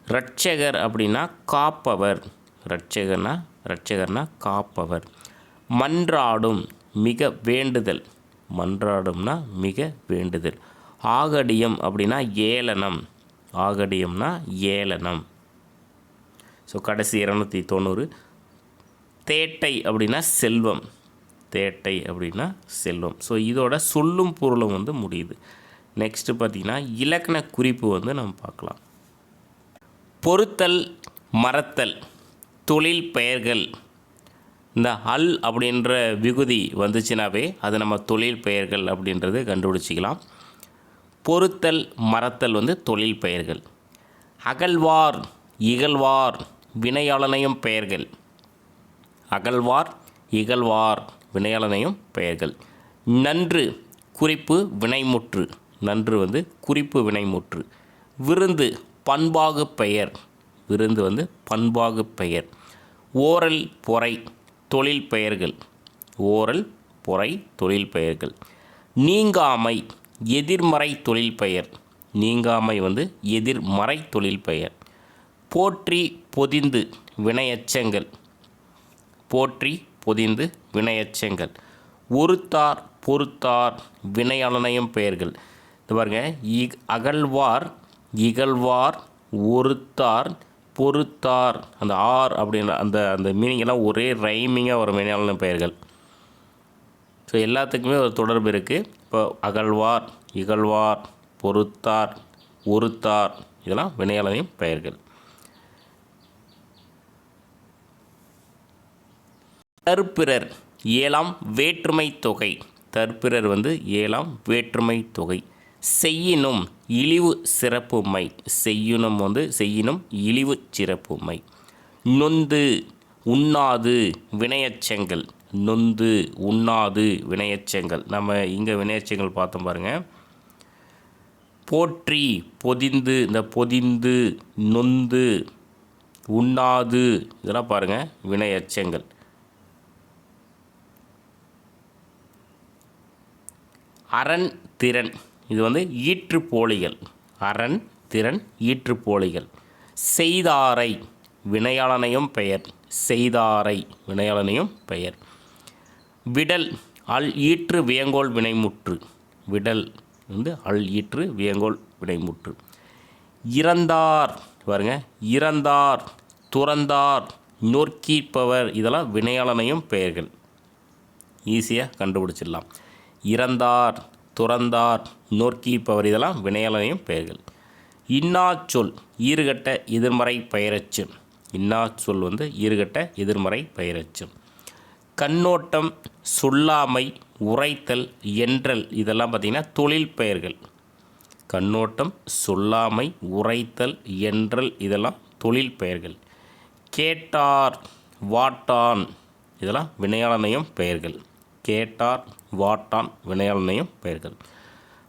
இரட்சகர் அப்படின்னா காப்பவர், இரட்சகர்னா இரட்சகர்னா காப்பவர். மன்றாடும் மிக வேண்டுதல், மன்றாடும்னா மிக வேண்டுதல். ஆகடியம் அப்படின்னா ஏளனம், ஆகடியம்னா ஏளனம். ஸோ கடைசி 290. தேட்டை அப்படின்னா செல்வம், தேட்டை அப்படின்னா செல்வம். ஸோ இதோட சொல்லும் பொருளும் வந்து முடியுது. நெக்ஸ்ட்டு பார்த்திங்கன்னா இலக்கண குறிப்பு வந்து நம்ம பார்க்கலாம். பொறுத்தல் மறத்தல் தொழில் பெயர்கள். இந்த அல் அப்படின்ற விகுதி வந்துச்சுனாவே அது நம்ம தொழில் பெயர்கள் அப்படின்றது கண்டுபிடிச்சிக்கலாம். பொறுத்தல் மறத்தல் வந்து தொழில் பெயர்கள். அகழ்வார் இகழ்வார் வினையாளனையும் பெயர்கள், அகழ்வார் இகழ்வார் வினையாளனையும் பெயர்கள். நன்று குறிப்பு வினைமுற்று, நன்று வந்து குறிப்பு வினைமுற்று. விருந்து பண்பாகு பெயர், விருந்து வந்து பண்பாகு பெயர். ஓரல் பொறை தொழில் பெயர்கள், ஓரல் பொறை தொழில் பெயர்கள். நீங்காமை எதிர்மறை தொழில் பெயர், நீங்காமை வந்து எதிர்மறை தொழில் பெயர். போற்றி பொதிந்து வினையச்சங்கள், போற்றி பொதிந்து வினையெச்சங்கள். ஒருத்தார் பொறுத்தார் வினையலனையும் பெயர்கள். இது பாருங்க, அகழ்வார் இகழ்வார் ஒருத்தார் பொறுத்தார், அந்த ஆர் அப்படின்ற அந்த அந்த மீனிங்கெல்லாம் ஒரே ரைமிங்காக வரும் வினையாளன பெயர்கள். ஸோ எல்லாத்துக்குமே ஒரு தொடர்பு இருக்குது. இப்போ அகழ்வார் இகழ்வார் பொறுத்தார் ஒருத்தார் இதெல்லாம் வினையாளனின் பெயர்கள். தற்பிறர் ஏழாம் வேற்றுமை தொகை. தற்பிறர் ஏழாம் வேற்றுமை தொகை. செய்யினும் இழிவு சிறப்புமை. செய்யினும் செய்யினும் இழிவு சிறப்புமை. நொந்து உண்ணாது வினையச்சங்கள். நொந்து உண்ணாது வினையச்சங்கள். நம்ம இங்கே வினையச்சங்கள் பார்த்தோம் பாருங்கள். போற்றி பொதிந்து, இந்த பொதிந்து நொந்து உண்ணாது இதெல்லாம் பாருங்கள் வினையச்சங்கள். அரண் திறன், இது ஈற்றுப்போலிகள். அரண் திறன் ஈற்றுப்போலிகள். செய்தாரை வினையாளனையும் பெயர். செய்தாரை வினையாளனையும் பெயர். விடல் அல் ஈற்று வியங்கோல் வினைமுற்று. விடல் அல் ஈற்று வியங்கோல் வினைமுற்று. இறந்தார் பாருங்க, இறந்தார் துறந்தார் நோர்க்கீப்பவர் இதெல்லாம் வினையாளனையும் பெயர்கள். ஈஸியாக கண்டுபிடிச்சிடலாம். இறந்தார் துறந்தார் நோர்க்கீப்பவர் இதெல்லாம் வினையாளனையும் பெயர்கள். இன்னாச்சொல் ஈறுகட்ட எதிர்மறை பெயரச்சு. இன்னாச்சொல் ஈறுகட்ட எதிர்மறை பெயரச்சு. கண்ணோட்டம் சொல்லாமை உரைத்தல் என்றல் இதெல்லாம் பார்த்திங்கன்னா தொழில் பெயர்கள். கண்ணோட்டம் சொல்லாமை உரைத்தல் என்றல் இதெல்லாம் தொழில் பெயர்கள். கேட்டார் வாட்டான் இதெல்லாம் வினையாளனையும் பெயர்கள். கேட்டார் வாட்டான் வினையாளனையும் பெயர்கள்.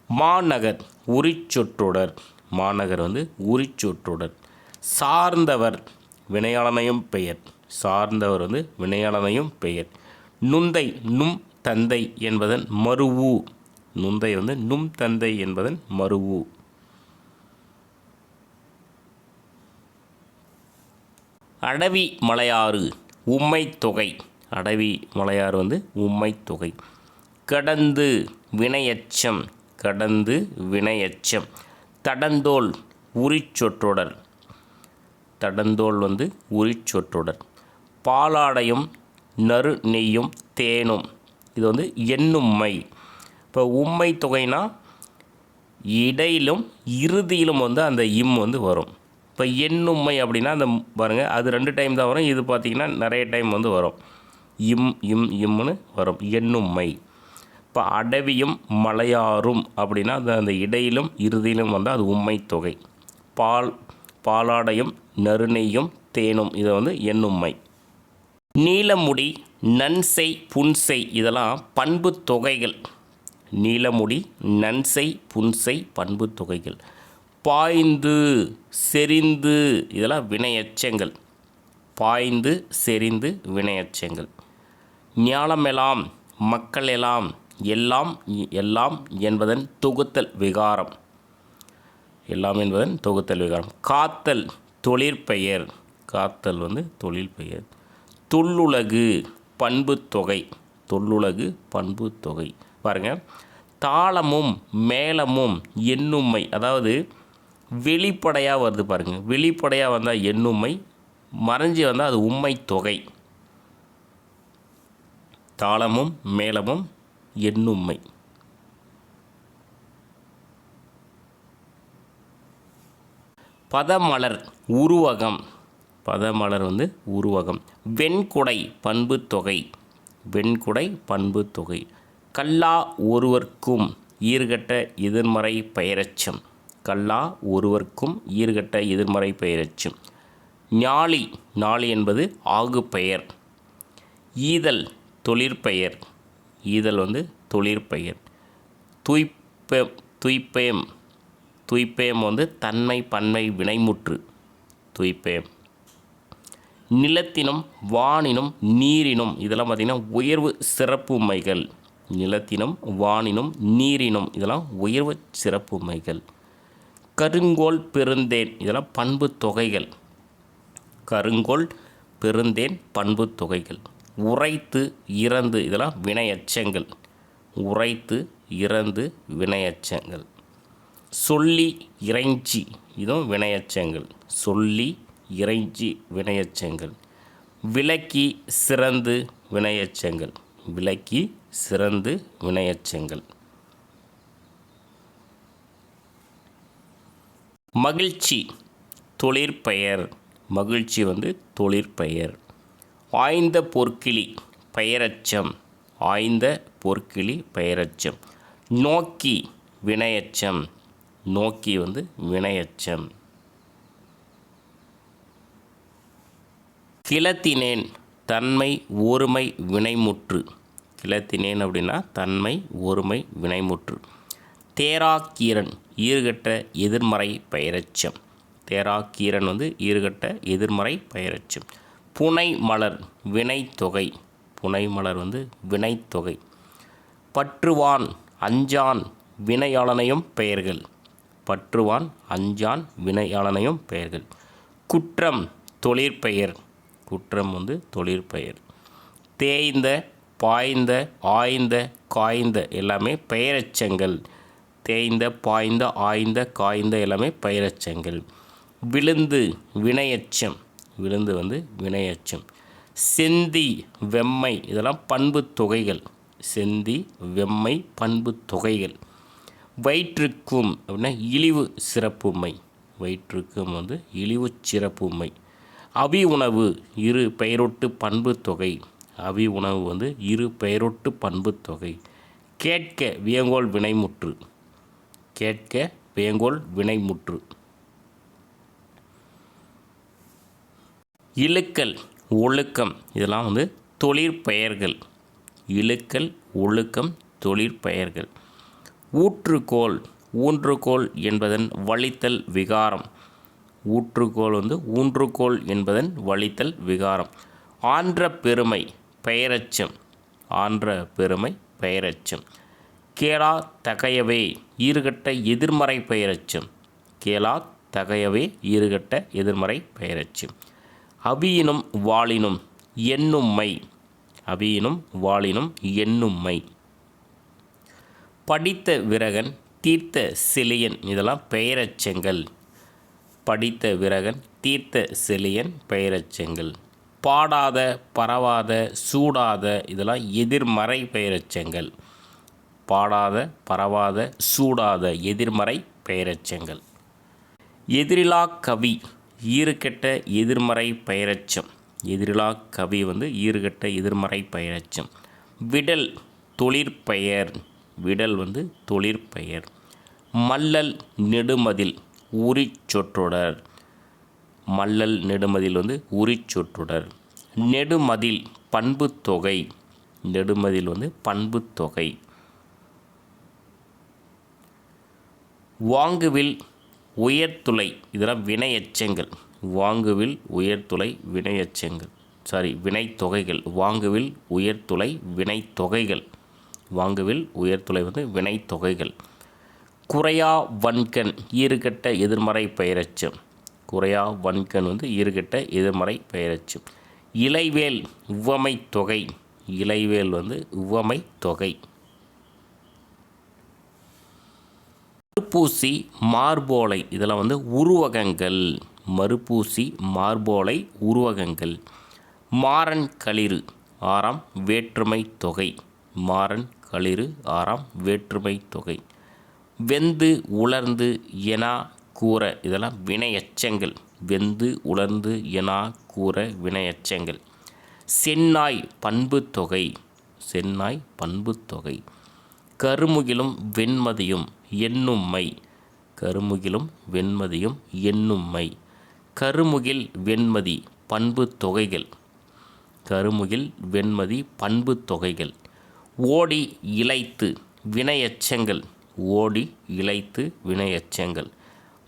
மாநகர் உரிச்சொற்றொடர். மாநகர் உரிச்சொற்றொடர். சார்ந்தவர் வினையாளனையும் பெயர். சார்ந்தவர் வினையாளனையும் பெயர். நுந்தை நும் தந்தை என்பதன் மருவு. நுந்தை நும் தந்தை என்பதன் மருவு. அடவி மலையாறு உம்மை தொகை. அடவி மலையாறு உம்மை தொகை. கடந்து வினையச்சம். கடந்து வினையச்சம். தடந்தோல் உரிச்சொற்றொடர். தடந்தோல் உரிச்சொற்றொடர். பாலாடையும் நறு நெய்யும் தேனும் இது எண்ணும்மை. இப்போ உம்மை தொகைனா இடையிலும் இறுதியிலும் அந்த இம் வரும். இப்போ எண்ணும்மை அப்படின்னா அந்த பாருங்கள், அது 2 டைம் தான் வரும். இது பார்த்திங்கன்னா நிறைய டைம் வரும். இம் இம் இம்னு வரும். எண்ணும்மை. இப்போ அடவியும் மலையாறும் அப்படின்னா அந்த இடையிலும் இறுதியிலும் அது உம்மை தொகை. பாலாடையும் நறுநெய்யும் தேனும் இது எண்ணும்மை. நீலமுடி நன்செய் புன்செய் இதெல்லாம் பண்பு தொகைகள். நீலமுடி நன்செய் புன்செய் பண்பு தொகைகள். பாய்ந்து செறிந்து இதெல்லாம் வினையச்சங்கள். பாய்ந்து செறிந்து வினையச்சங்கள். ஞாலமெல்லாம் மக்கள் எல்லாம் எல்லாம் எல்லாம் என்பதன் தொகுத்தல் விகாரம். எல்லாம் என்பதன் தொகுத்தல் விகாரம். காத்தல் தொழிற்பெயர். காத்தல் தொழிற்பெயர். தொல்லுலகு பண்பு தொகை. தொல்லுலகு பண்பு தொகை. பாருங்கள், தாளமும் மேளமும் எண்ணும்மை, அதாவது வெளிப்படையாக வருது பாருங்கள். வெளிப்படையாக வந்தால் எண்ணும்மை, மறைஞ்சி வந்தால் அது உம்மை தொகை. தாளமும் மேளமும் எண்ணும்மை. பதமலர் உருவகம். பதமலர் உருவகம். வெண்குடை பண்பு தொகை. வெண்குடை பண்பு தொகை. கல்லா ஒருவர்க்கும் ஈர்கட்ட எதிர்மறை பெயரச்சம். கல்லா ஒருவர்க்கும் ஈர்கட்ட எதிர்மறை பெயரச்சம். ஞாழி. ஞாழி என்பது ஆகு பெயர். ஈதல் தொழிற்பெயர். ஈதல் தொழிற்பெயர். துய்ப்பேம். துய்ப்பேம் தன்மை பன்மை வினைமுற்று. துய்ப்பேம். நிலத்தினும் வானினும் நீரினும் இதெல்லாம் பார்த்திங்கன்னா உயர்வு சிறப்புமைகள். நிலத்தினும் வானினும் நீரினும் இதெல்லாம் உயர்வு சிறப்புமைகள். கருங்கோல் பெருந்தேன் இதெல்லாம் பண்பு தொகைகள். கருங்கோல் பெருந்தேன் பண்பு தொகைகள். உரைத்து இறந்து இதெல்லாம் வினையச்சங்கள். உரைத்து இறந்து வினையச்சங்கள். சொல்லி இறைஞ்சி இதுவும் வினையச்சங்கள். சொல்லி இறைஞ்சி வினையச்சங்கள். விளக்கி சிறந்து வினையச்சங்கள். விளக்கி சிறந்து வினையச்சங்கள். மகிழ்ச்சி தொழிற்பெயர். மகிழ்ச்சி தொழிற்பெயர். ஆய்ந்த பொற்கிளி பெயரச்சம். ஆய்ந்த பொற்கிளி பெயரச்சம். நோக்கி வினையச்சம். நோக்கி வினையச்சம். கிளத்தினேன் தன்மை ஒருமை வினைமுற்று. கிளத்தினேன் அப்படின்னா தன்மை ஒருமை வினைமுற்று. தேராக்கீரன் ஈறுகட்ட எதிர்மறை பெயரச்சம். தேராக்கீரன் ஈறுகட்ட எதிர்மறை பெயரச்சம். புனை மலர் வினைத்தொகை. புனை மலர் வினைத்தொகை. பற்றுவான் அஞ்சான் வினையாளனையும் பெயர்கள். பற்றுவான் அஞ்சான் வினையாளனையும் பெயர்கள். குற்றம் தொழிற்பெயர். குற்றம் தொழிற்பெயர். தேய்ந்த பாய்ந்த ஆய்ந்த காய்ந்த எல்லாமே பெயரச்சங்கள். தேய்ந்த பாய்ந்த ஆய்ந்த காய்ந்த எல்லாமே பெயரச்சங்கள். விழுந்து வினையச்சம். விழுந்து வினையச்சம். செந்தி வெம்மை இதெல்லாம் பண்பு தொகைகள். செந்தி வெம்மை பண்பு தொகைகள். வயிற்றுக்கும் அப்படின்னா இழிவு சிறப்புமை. வயிற்றுக்கும் இழிவு சிறப்புமை. அவி உணவு இரு பெயரொட்டு பண்பு தொகை. அவி உணவு இரு பெயரொட்டு பண்பு தொகை. கேட்க வியங்கோல் வினைமுற்று. கேட்க வியங்கோல் வினைமுற்று. இழுக்கல் ஒழுக்கம் இதெல்லாம் தொழிற்பெயர்கள். இழுக்கல் ஒழுக்கம் தொழிற்பெயர்கள். ஊற்றுக்கோள் ஊன்றுகோல் என்பதன் வலித்தல் விகாரம். ஊற்றுக்கோள் ஊன்றுகோல் என்பதன் வலித்தல் விகாரம். ஆன்ற பெருமை பெயரச்சம். ஆன்ற பெருமை பெயரச்சம். கேளா தகையவே ஈறுகட்ட எதிர்மறை பெயரச்சம். கேளா தகையவே ஈறுகட்ட எதிர்மறை பெயரச்சம். அபியினும் வாளினும் எண்ணும்மை. அபியினும் வாளினும் எண்ணும்மை. படித்த விரகன் தீர்த்த செலியன் இதெல்லாம் பெயரச்சங்கள். படித்த விரகன் தீர்த்த செலியன் பெயரச்சங்கள். பாடாத பரவாத சூடாத இதெல்லாம் எதிர்மறை பெயரச்சங்கள். பாடாத பரவாத சூடாத எதிர்மறை பெயரச்சங்கள். எதிரிலா கவி ஈறுகெட்ட எதிர்மறை பெயரச்சம். எதிரிலா கவி ஈறுகெட்ட எதிர்மறை பெயரச்சம். விடல் தொழிற்பெயர். விடல் தொழிற்பெயர். மல்லல் நெடுமதில் உரிச்சொற்றொடர். மல்லல் நெடுமதில் உரிச்சொற்றொடர். நெடுமதில் பண்பு தொகை. நெடுமதில் பண்பு தொகை. வாங்குவில் உயர்த்துளை இதெல்லாம் வினையச்சங்கள். வாங்குவில் உயர்த்துளை வினையச்சங்கள். வினைத்தொகைகள். வாங்குவில் உயர்த்துளை வினைத்தொகைகள். வாங்குவில் உயர்த்துளை வினைத்தொகைகள். குறையா வன்கண் ஈறுகட்ட எதிர்மறை பெயரச்சம். குறையா வன்கண் ஈறுகட்ட எதிர்மறை பெயரச்சம். இலைவேல் உவமை தொகை. இலைவேல் உவமை தொகை. மறுப்பூசி மார்போலை இதெல்லாம் உருவகங்கள். மறுப்பூசி மார்போலை உருவகங்கள். மாறன் களிறு ஆறாம் வேற்றுமை தொகை. மாறன் களிறு ஆறாம் வேற்றுமை தொகை. வெந்து உலர்ந்து எனா கூற இதெல்லாம் வினையச்சங்கள். வெந்து உலர்ந்து எனா கூற வினையச்சங்கள். செந்நாய் பண்பு தொகை. செந்நாய் பண்பு தொகை. கருமுகிலும் வெண்மதியும் எண்ணும்மை. கருமுகிலும் வெண்மதியும் எண்ணும்மை. கருமுகில் வெண்மதி பண்பு தொகைகள். கருமுகில் வெண்மதி பண்பு தொகைகள். ஓடி இளைத்து வினையச்சங்கள். ஓடி இளைத்து வினையச்சங்கள்.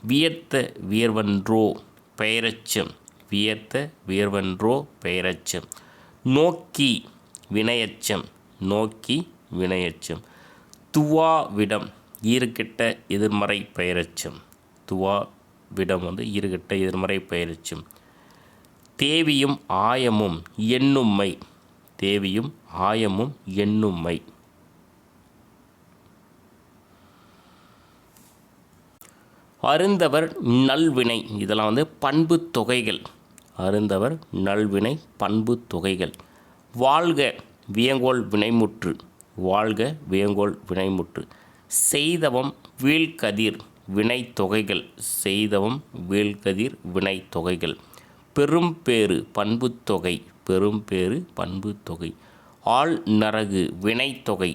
வியர்த்த வியர்வன்றோ பெயரச்சம். வியர்த்த வியர்வன்றோ பெயரச்சம். நோக்கி வினையச்சம். நோக்கி வினையச்சம். துவாவிடம் ஈறுகெட்ட எதிர்மறை பெயரச்சம். துவாவிடம் ஈறுகெட்ட எதிர்மறை பெயரச்சம். தேவியும் ஆயமும் எண்ணும்மை. தேவியும் ஆயமும் எண்ணும்மை. அருந்தவர் நல்வினை இதெல்லாம் வந்து பண்பு தொகைகள். அருந்தவர் நல்வினை பண்பு தொகைகள். வாழ்க வியங்கோள் வினைமுற்று. வாழ்க வியங்கோள் வினைமுற்று. செய்தவம் வீழ்கதிர் வினை தொகைகள். செய்தவம் வீழ்கதிர் வினை தொகைகள். பெரும்பேறு பண்பு தொகை. பெரும்பேறு பண்பு தொகை. ஆழ்நரகு வினைத்தொகை.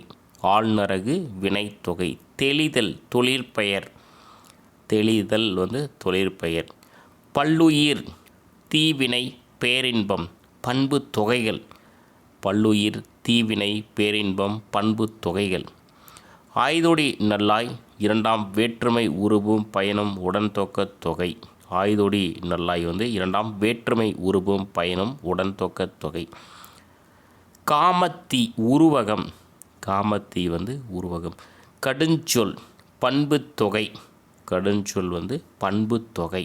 ஆழ்நரகு வினைத்தொகை. தெளிதல் தொழிற்பெயர். தெளிதல் வந்து தொழிற்பெயர். பல்லுயிர் தீவினை பேரின்பம் பண்பு தொகைகள். பல்லுயிர் தீவினை பேரின்பம் பண்பு தொகைகள். ஆய்தொடி நல்லாய் இரண்டாம் வேற்றுமை உருபும் பயனும் உடன்தொக்க தொகை. ஆய்தொடி நல்லாய் வந்து இரண்டாம் வேற்றுமை உருபும் பயனும் உடன்தொக்க தொகை. காமத்தி உருவகம். காமத்தி வந்து உருவகம். கடுஞ்சொல் பண்பு தொகை. கடுஞ்சொல் வந்து பண்பு தொகை.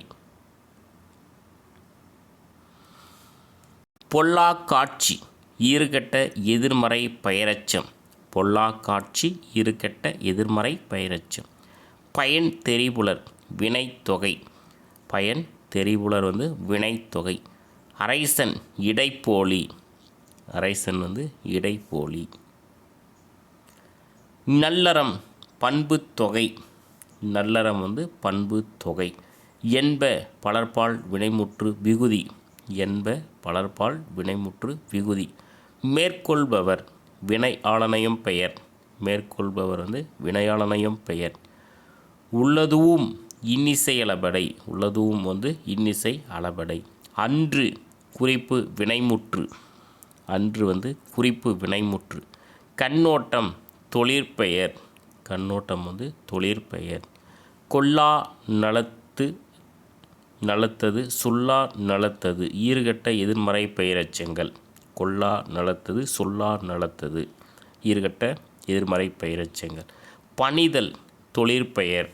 பொல்லா காட்சி ஈறுகெட்ட எதிர்மறை பெயரெச்சம். பொல்லா காட்சி ஈறுகெட்ட எதிர்மறை பெயரெச்சம். பயன் தெரிபுலர் வினைத்தொகை. பயன் தெரிபுலர் வந்து வினைத்தொகை. அரைசன் இடைப்போலி. அரைசன் வந்து இடைப்போலி. நல்லறம் பண்பு தொகை. நல்லறம் வந்து பண்பு தொகை. என்ப பலர்பால் வினைமுற்று விகுதி. என்ப பலர்பால் வினைமுற்று விகுதி. மேற்கொள்பவர் வினையாளனையும் பெயர். மேற்கொள்பவர் வந்து வினையாளனையும் பெயர். உள்ளதுவும் இன்னிசை அளபடை. உள்ளதுவும் வந்து இன்னிசை அளபடை. அன்று குறிப்பு வினைமுற்று. அன்று வந்து குறிப்பு வினைமுற்று. கண்ணோட்டம் தொழிற்பெயர். கண்ணோட்டம் வந்து தொழிற்பெயர். கொல்லா நலத்து நலத்தது சொல்லா நலத்தது ஈறுகெட்ட எதிர்மறை பெயரெச்சங்கள். கொல்லா நலத்தது சொல்லா நலத்தது ஈறுகெட்ட எதிர்மறை பெயரெச்சங்கள். பணிதல் தொழிற்பெயர்.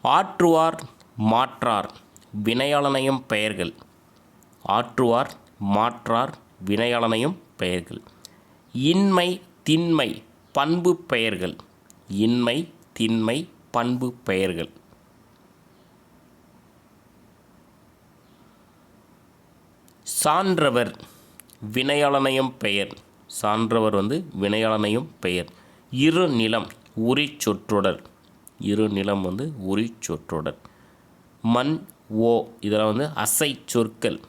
ஆற்றுவார் மாற்றார் வினையாளனையும் பெயர்கள். ஆற்றுவார் மாற்றார் வினையாளனையும் பெயர்கள். இன்மை திண்மை பண்பு பெயர்கள். இன்மை திண்மை பண்பு பெயர்கள். சான்றவர் வினையாளனையும் பெயர். சான்றவர் வந்து வினையாளனையும் பெயர். இரு நிலம் உரி சொற்றொடர். இரு நிலம் வந்து உரி சொற்றொடர். மண் ஓ இதெல்லாம் வந்து அசை சொற்கள்.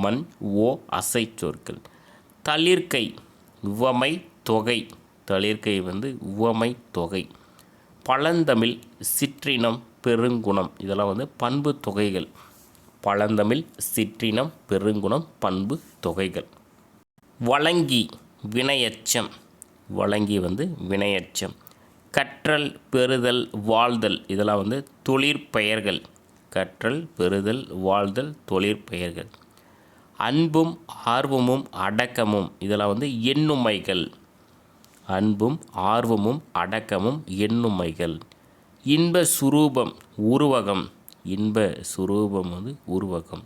மண் ஓ அசை சொற்கள். தளிர்கை உவமை தொகை. தளிர்கை வந்து உவமை தொகை. பழந்தமிழ் சிற்றினம் பெருங்குணம் இதெல்லாம் வந்து பண்பு தொகைகள். பழந்தமிழ் சிற்றினம் பெருங்குணம் பண்பு தொகைகள். வழங்கி வினையச்சம். வழங்கி வந்து வினையச்சம். கற்றல் பெறுதல் வாழ்தல் இதெல்லாம் வந்து தொழிற்பெயர்கள். கற்றல் பெறுதல் வாழ்தல் தொழிற்பெயர்கள். அன்பும் ஆர்வமும் அடக்கமும் இதெல்லாம் வந்து எண்ணுமைகள். அன்பும் ஆர்வமும் அடக்கமும் எண்ணுமைகள். இன்ப சுரூபம் உருவகம். இன்ப சுரூபம் வந்து உருவகம்.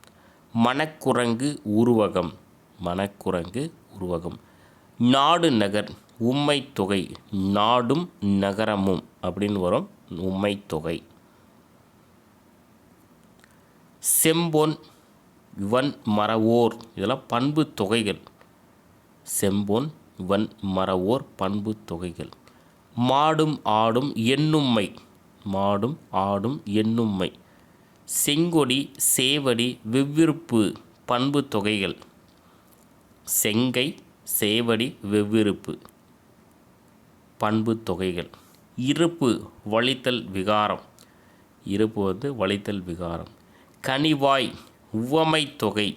மனக்குரங்கு உருவகம். மனக்குரங்கு உருவகம். நாடு நகர் உம்மை தொகை. நாடும் நகரமும் அப்படின்னு வரும் உம்மை தொகை. செம்பொன் வன் மறவோர் இதெல்லாம் பண்பு தொகைகள். செம்பொன் வன் மறவோர் பண்பு தொகைகள். மாடும் ஆடும் எண்ணும்மை. மாடும் ஆடும் எண்ணும்மை. செங்கொடி சேவடி வெவ்விருப்பு பண்பு தொகைகள். செங்கை சேவடி வெவ்விருப்பு பண்பு தொகைகள். இருப்பு வழித்தல் விகாரம். இருப்பு வந்து வழித்தல் விகாரம். கனிவாய் உவமை தொகை.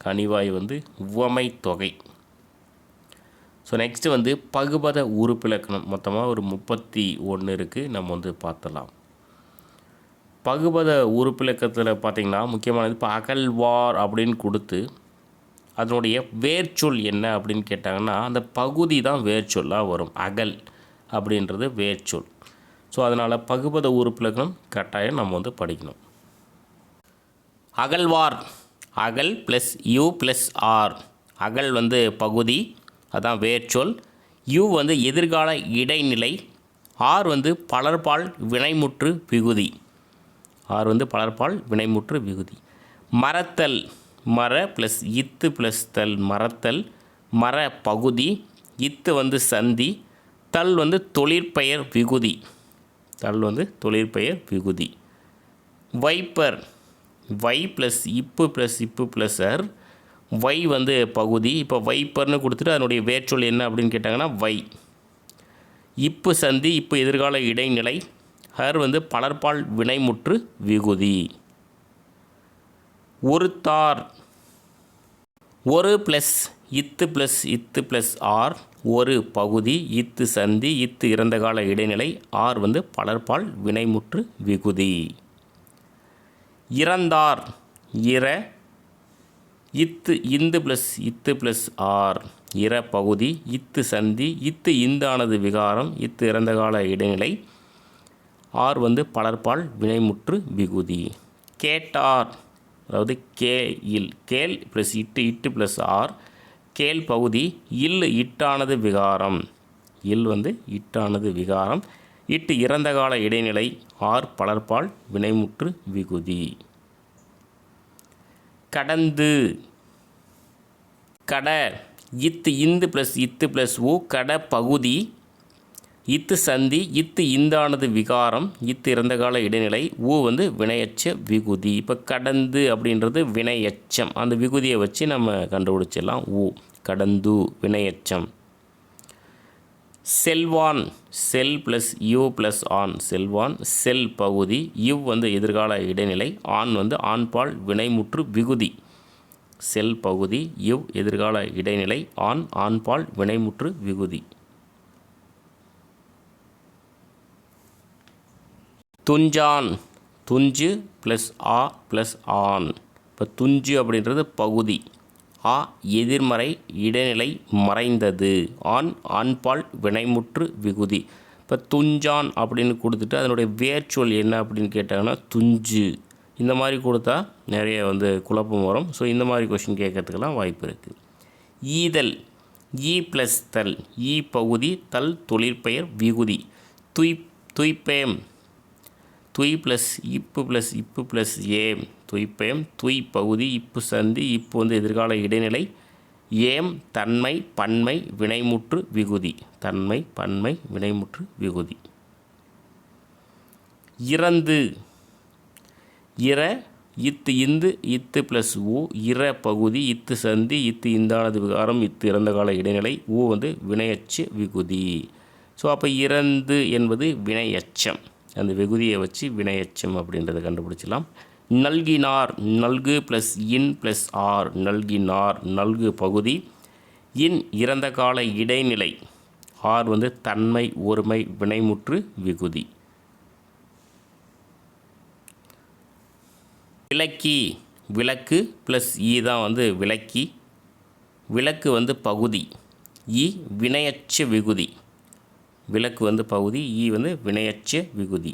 கனிவாய் வந்து உவமை தொகை. ஸோ நெக்ஸ்ட்டு வந்து பகுபத உறுப்பிலக்கணம் மொத்தமாக ஒரு 31 இருக்குது. நம்ம வந்து பார்த்தலாம். பகுபத உறுப்பிலக்கத்தில் பார்த்திங்கன்னா முக்கியமானது இப்போ அகழ்வார் அப்படின்னு கொடுத்து அதனுடைய வேர்ச்சொல் என்ன அப்படின்னு கேட்டாங்கன்னா அந்த பகுதி தான் வேர்ச்சொல்லாக வரும். அகல் அப்படின்றது வேர்ச்சொல். ஸோ அதனால் பகுபத உறுப்பிலக்கணம் கட்டாயம் நம்ம வந்து படிக்கணும். அகழ்வார் அகல் ப்ளஸ் யூ ப்ளஸ் ஆர். அகல் வந்து பகுதி, அதான் வேர்ச்சொல். யூ வந்து எதிர்கால இடைநிலை. ஆர் வந்து பலர்பால் வினைமுற்று விகுதி. ஆர் வந்து பலர்பால் வினைமுற்று விகுதி. மறத்தல், மர ப்ளஸ் இத்து ப்ளஸ் தல், மறத்தல். மர பகுதி, இத்து வந்து சந்தி, தல் வந்து தொழிற்பெயர் விகுதி. தல் வந்து தொழிற்பெயர் விகுதி. வைப்பர், வை ப்ளஸ் இப்பு ப்ளஸ் அர், வை வந்து பகுதி. இப்போ வைப்பர்னு கொடுத்துட்டு அதனுடைய வேர்ச்சொல் என்ன அப்படின்னு கேட்டாங்கன்னா வை. இப்பு சந்தி, இப்போ எதிர்கால இடைநிலை. ஹர் வந்து பலர்பால் வினைமுற்று விகுதி. ஒருத்தார், ஒரு ப்ளஸ் இத்து ப்ளஸ் ஆர், ஒரு பகுதி, இத்து சந்தி, இத்து இறந்த கால இடைநிலை, ஆர் வந்து பலர்பால் வினைமுற்று விகுதி. இறந்தார், இற இத்து ப்ளஸ் ஆர், இற பகுதி, இத்து சந்தி, இத்து இந்தானது விகாரம், இத்து இறந்த கால இடைநிலை, ஆர் வந்து பலர்பால் வினைமுற்று விகுதி. கேட்டார், அதாவது கேல் ப்ளஸ் இட்டு ப்ளஸ் ஆர், கேல் பகுதி, இட்டானது விகாரம், வந்து இட்டானது விகாரம், இட்டு இறந்த கால இடைநிலை, ஆர் பலர்பால் வினைமுற்று விகுதி. கடந்து, கட இத்து ப்ளஸ் ஊ, கட பகுதி, இத்து சந்தி, இத்து இந்தானது விகாரம், இத்து இறந்த கால இடைநிலை, ஊ வந்து வினையச்ச விகுதி. இப்போ கடந்து அப்படின்றது வினையச்சம். அந்த விகுதியை வச்சு நம்ம கண்டுபிடிச்சிடலாம். ஊ கடந்து வினையச்சம். செல்வான், செல் ப்ளஸ் யூ ப்ளஸ் ஆன், செல்வான். செல் பகுதி, யூ வந்து எதிர்கால இடைநிலை, ஆண் வந்து ஆண்பால் வினைமுற்று விகுதி. செல் பகுதி, யூ எதிர்கால இடைநிலை, ஆண்பால் வினைமுற்று விகுதி. துஞ்சான், துஞ்சு ப்ளஸ் ஆ ப்ளஸ் ஆன். இப்போ துஞ்சு அப்படின்றது பகுதி, ஆ எதிர்மறை இடைநிலை மறைந்தது, ஆண்பால் வினைமுற்று விகுதி. இப்போ துஞ்சான் அப்படின்னு கொடுத்துட்டு அதனுடைய வேர்ச்சொல் என்ன அப்படின்னு கேட்டாங்கன்னா துஞ்சு. இந்த மாதிரி கொடுத்தா நிறைய வந்து குழப்பம் வரும். ஸோ இந்த மாதிரி கொஷின் கேட்கறதுக்கெல்லாம் வாய்ப்பு இருக்குது. ஈதல், ஈ ப்ளஸ் தல், ஈ பகுதி, தல் தொழிற்பெயர் விகுதி. துய்ப்பேம், துய் ப்ளஸ் இப்பு ப்ளஸ் ஏம், துய்ப்பேம். துய் பகுதி, இப்பு சந்தி, இப்பு வந்து எதிர்கால இடைநிலை, ஏம் தன்மை பன்மை வினைமுற்று விகுதி. தன்மை பன்மை வினைமுற்று விகுதி. இறந்து, இற இத்து ப்ளஸ் ஊ, இற பகுதி, இத்து சந்தி, இத்து இந்தானது விகாரம், இத்து இறந்த கால இடைநிலை, ஊ வந்து வினையச்சு விகுதி. ஸோ அப்போ இறந்து என்பது வினையச்சம். அந்த விகுதியை வச்சு வினையச்சம் அப்படின்றத கண்டுபிடிச்சலாம். நல்கினார், நல்கு ப்ளஸ் இன் ப்ளஸ் ஆர், நல்கினார். நல்கு பகுதி, இன் இறந்த கால இடைநிலை, ஆர் வந்து தன்மை ஒருமை வினைமுற்று விகுதி. விளக்கி, விளக்கு ப்ளஸ் ஈ தான் வந்து விளக்கி. விளக்கு வந்து பகுதி, ஈ வினையச்ச விகுதி. விளக்கு வந்து பகுதி, ஈ வந்து வினையச்ச விகுதி.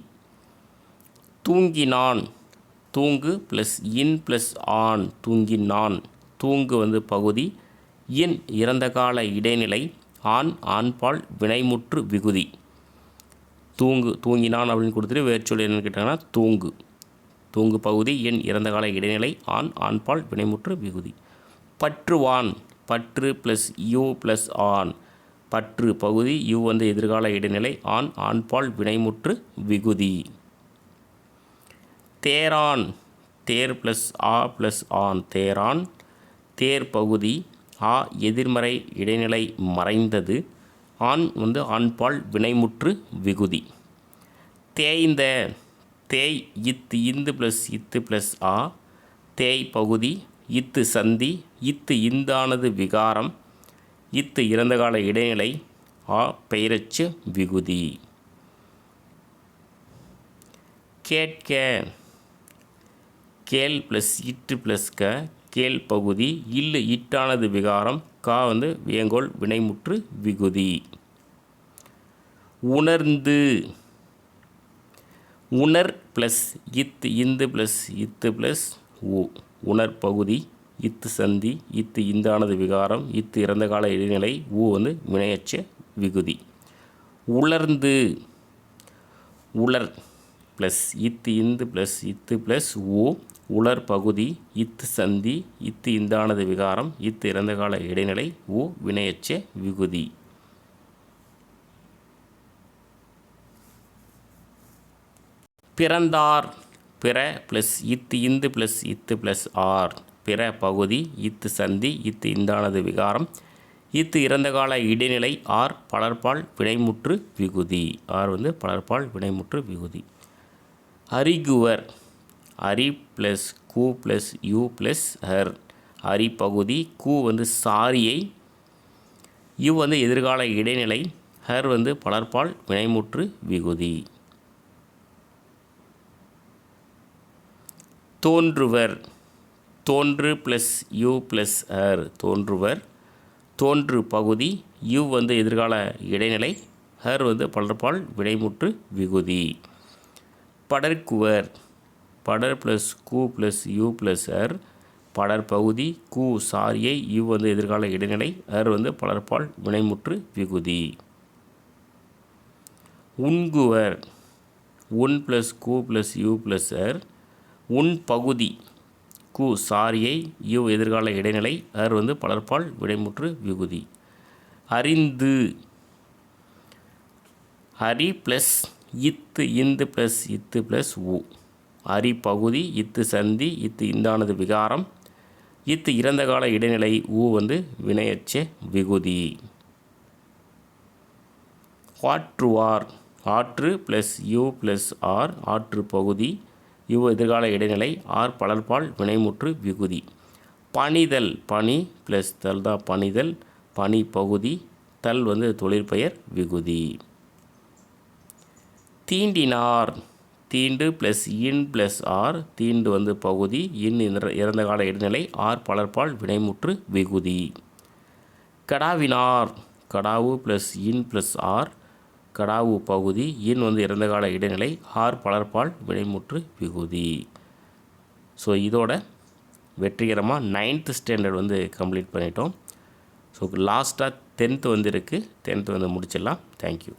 தூங்கினான், தூங்கு ப்ளஸ் இன் ப்ளஸ் ஆன், தூங்கினான். தூங்கு வந்து பகுதி, இன் இறந்த கால இடைநிலை, ஆண்பால் வினைமுற்று விகுதி. தூங்கினான் அப்படின்னு கொடுத்துட்டு வேர்ச்சொல் என்னன்னு கேட்டாங்கன்னா தூங்கு. தூங்கு பகுதி, எண் இறந்த கால இடைநிலை, ஆண்பால் வினைமுற்று விகுதி. பற்றுவான், பற்று ப்ளஸ் யூ ப்ளஸ் ஆன், பற்று பகுதி, யூ வந்து எதிர்கால இடைநிலை, ஆண்பால் வினைமுற்று விகுதி. தேரான், தேர் ப்ளஸ் ஆ ப்ளஸ் ஆன், தேரான். தேர் பகுதி, ஆ எதிர்மறை இடைநிலை மறைந்தது, வந்து ஆண்பால் வினைமுற்று விகுதி. தேய்ந்த, தேய் இத்து ப்ளஸ் ஆ, தேய் பகுதி, இத்து சந்தி, இத்து இந்தானது விகாரம், இத்து இறந்த கால இடைநிலை, ஆ பெயரச்சு விகுதி. கேட்க, கேள் ப்ளஸ் இட்டு ப்ளஸ் க, கேள் பகுதி, இட்டானது விகாரம், கா வந்து வேங்கோல் வினைமுற்று விகுதி. உணர்ந்து, உணர் ப்ளஸ் இத்து ப்ளஸ் ஊ, உணர் பகுதி, இத்து சந்தி இத்து இந்தானது விகாரம் இத்து இறந்த கால இடைநிலை ஊ வந்து வினையச்ச விகுதி. உலர்ந்து உலர் ப்ளஸ் இத்து இந்து ப்ளஸ் இத்து ப்ளஸ் ஊ உலர் பகுதி இத்து சந்தி இத்து இந்தானது விகாரம் இத்து இறந்த கால இடைநிலை ஊ வினையச்ச விகுதி. பிறந்தார் பிற ப்ளஸ் இத்து இந்து ப்ளஸ் இத்து ப்ளஸ் ஆர் பிற பகுதி இத்து சந்தி இத்து இந்தானது விகாரம் இத்து இறந்த கால இடைநிலை ஆர் பலர்பால் வினைமுற்று விகுதி. ஆர் வந்து பலர்பால் வினைமுற்று விகுதி. அறிகுவர் அரி ப்ளஸ் கு ப்ளஸ் யூ ப்ளஸ் ஹர் அரி பகுதி கு வந்து சாரியை யூ வந்து எதிர்கால இடைநிலை ஹர் வந்து பலர்பால் வினைமுற்று விகுதி. தோன்றுவர் தோன்று ப்ளஸ் யூ ப்ளஸ் ஹர் தோன்றுவர் தோன்று பகுதி யூ வந்து எதிர்கால இடைநிலை ஹர் வந்து பலர்பால் வினைமுற்று விகுதி. படர்குவர் படர் ப்ளஸ் கு ப்ளஸ் யூ ப்ளஸ் ஹர் படர் பகுதி கு சாரியை யூ வந்து எதிர்கால இடைநிலை ஹர் வந்து பலர்பால் வினைமுற்று விகுதி. உண்குவர் உன் ப்ளஸ் கு ப்ளஸ் யூ ப்ளஸ் ஹர் உன் பகுதி கு சாரியை யூ எதிர்கால இடைநிலை ஹர் வந்து பலர்பால் வினைமுற்று விகுதி. அறிந்து அரி ப்ளஸ் இத்து இந்து ப்ளஸ் இத்து ப்ளஸ் ஊ அரி பகுதி இத்து சந்தி இத்து இந்தானது விகாரம் இத்து இறந்த கால இடைநிலை ஊ வந்து வினையச்ச விகுதி. ஆற்றுவார் ஆற்று ப்ளஸ் யூ ப்ளஸ் ஆர் ஆற்று பகுதி யூ எதிர்கால இடைநிலை ஆர் பலர்பால் வினைமுற்று விகுதி. பணிதல் பனி ப்ளஸ் தல் தான் பணிதல் பனி பகுதி தல் வந்து தொழிற்பெயர் விகுதி. தீண்டினார் தீண்டு ப்ளஸ் இன் ப்ளஸ் ஆர் தீண்டு வந்து பகுதி இன் இறந்த கால இடைநிலை ஆர் பலர்பால் வினைமுற்று விகுதி. கடாவினார் கடாவு ப்ளஸ் இன் ப்ளஸ் ஆர் கடாவு பகுதி இன் வந்து இறந்த கால இடைநிலை ஆர் பலர்பால் வினைமுற்று விகுதி. ஸோ இதோட வெற்றிகரமாக 9th ஸ்டாண்டர்ட் வந்து கம்ப்ளீட் பண்ணிட்டோம். ஸோ லாஸ்ட்டாக 10th வந்து இருக்குது. 10th வந்து முடிச்சிடலாம். தேங்க்யூ.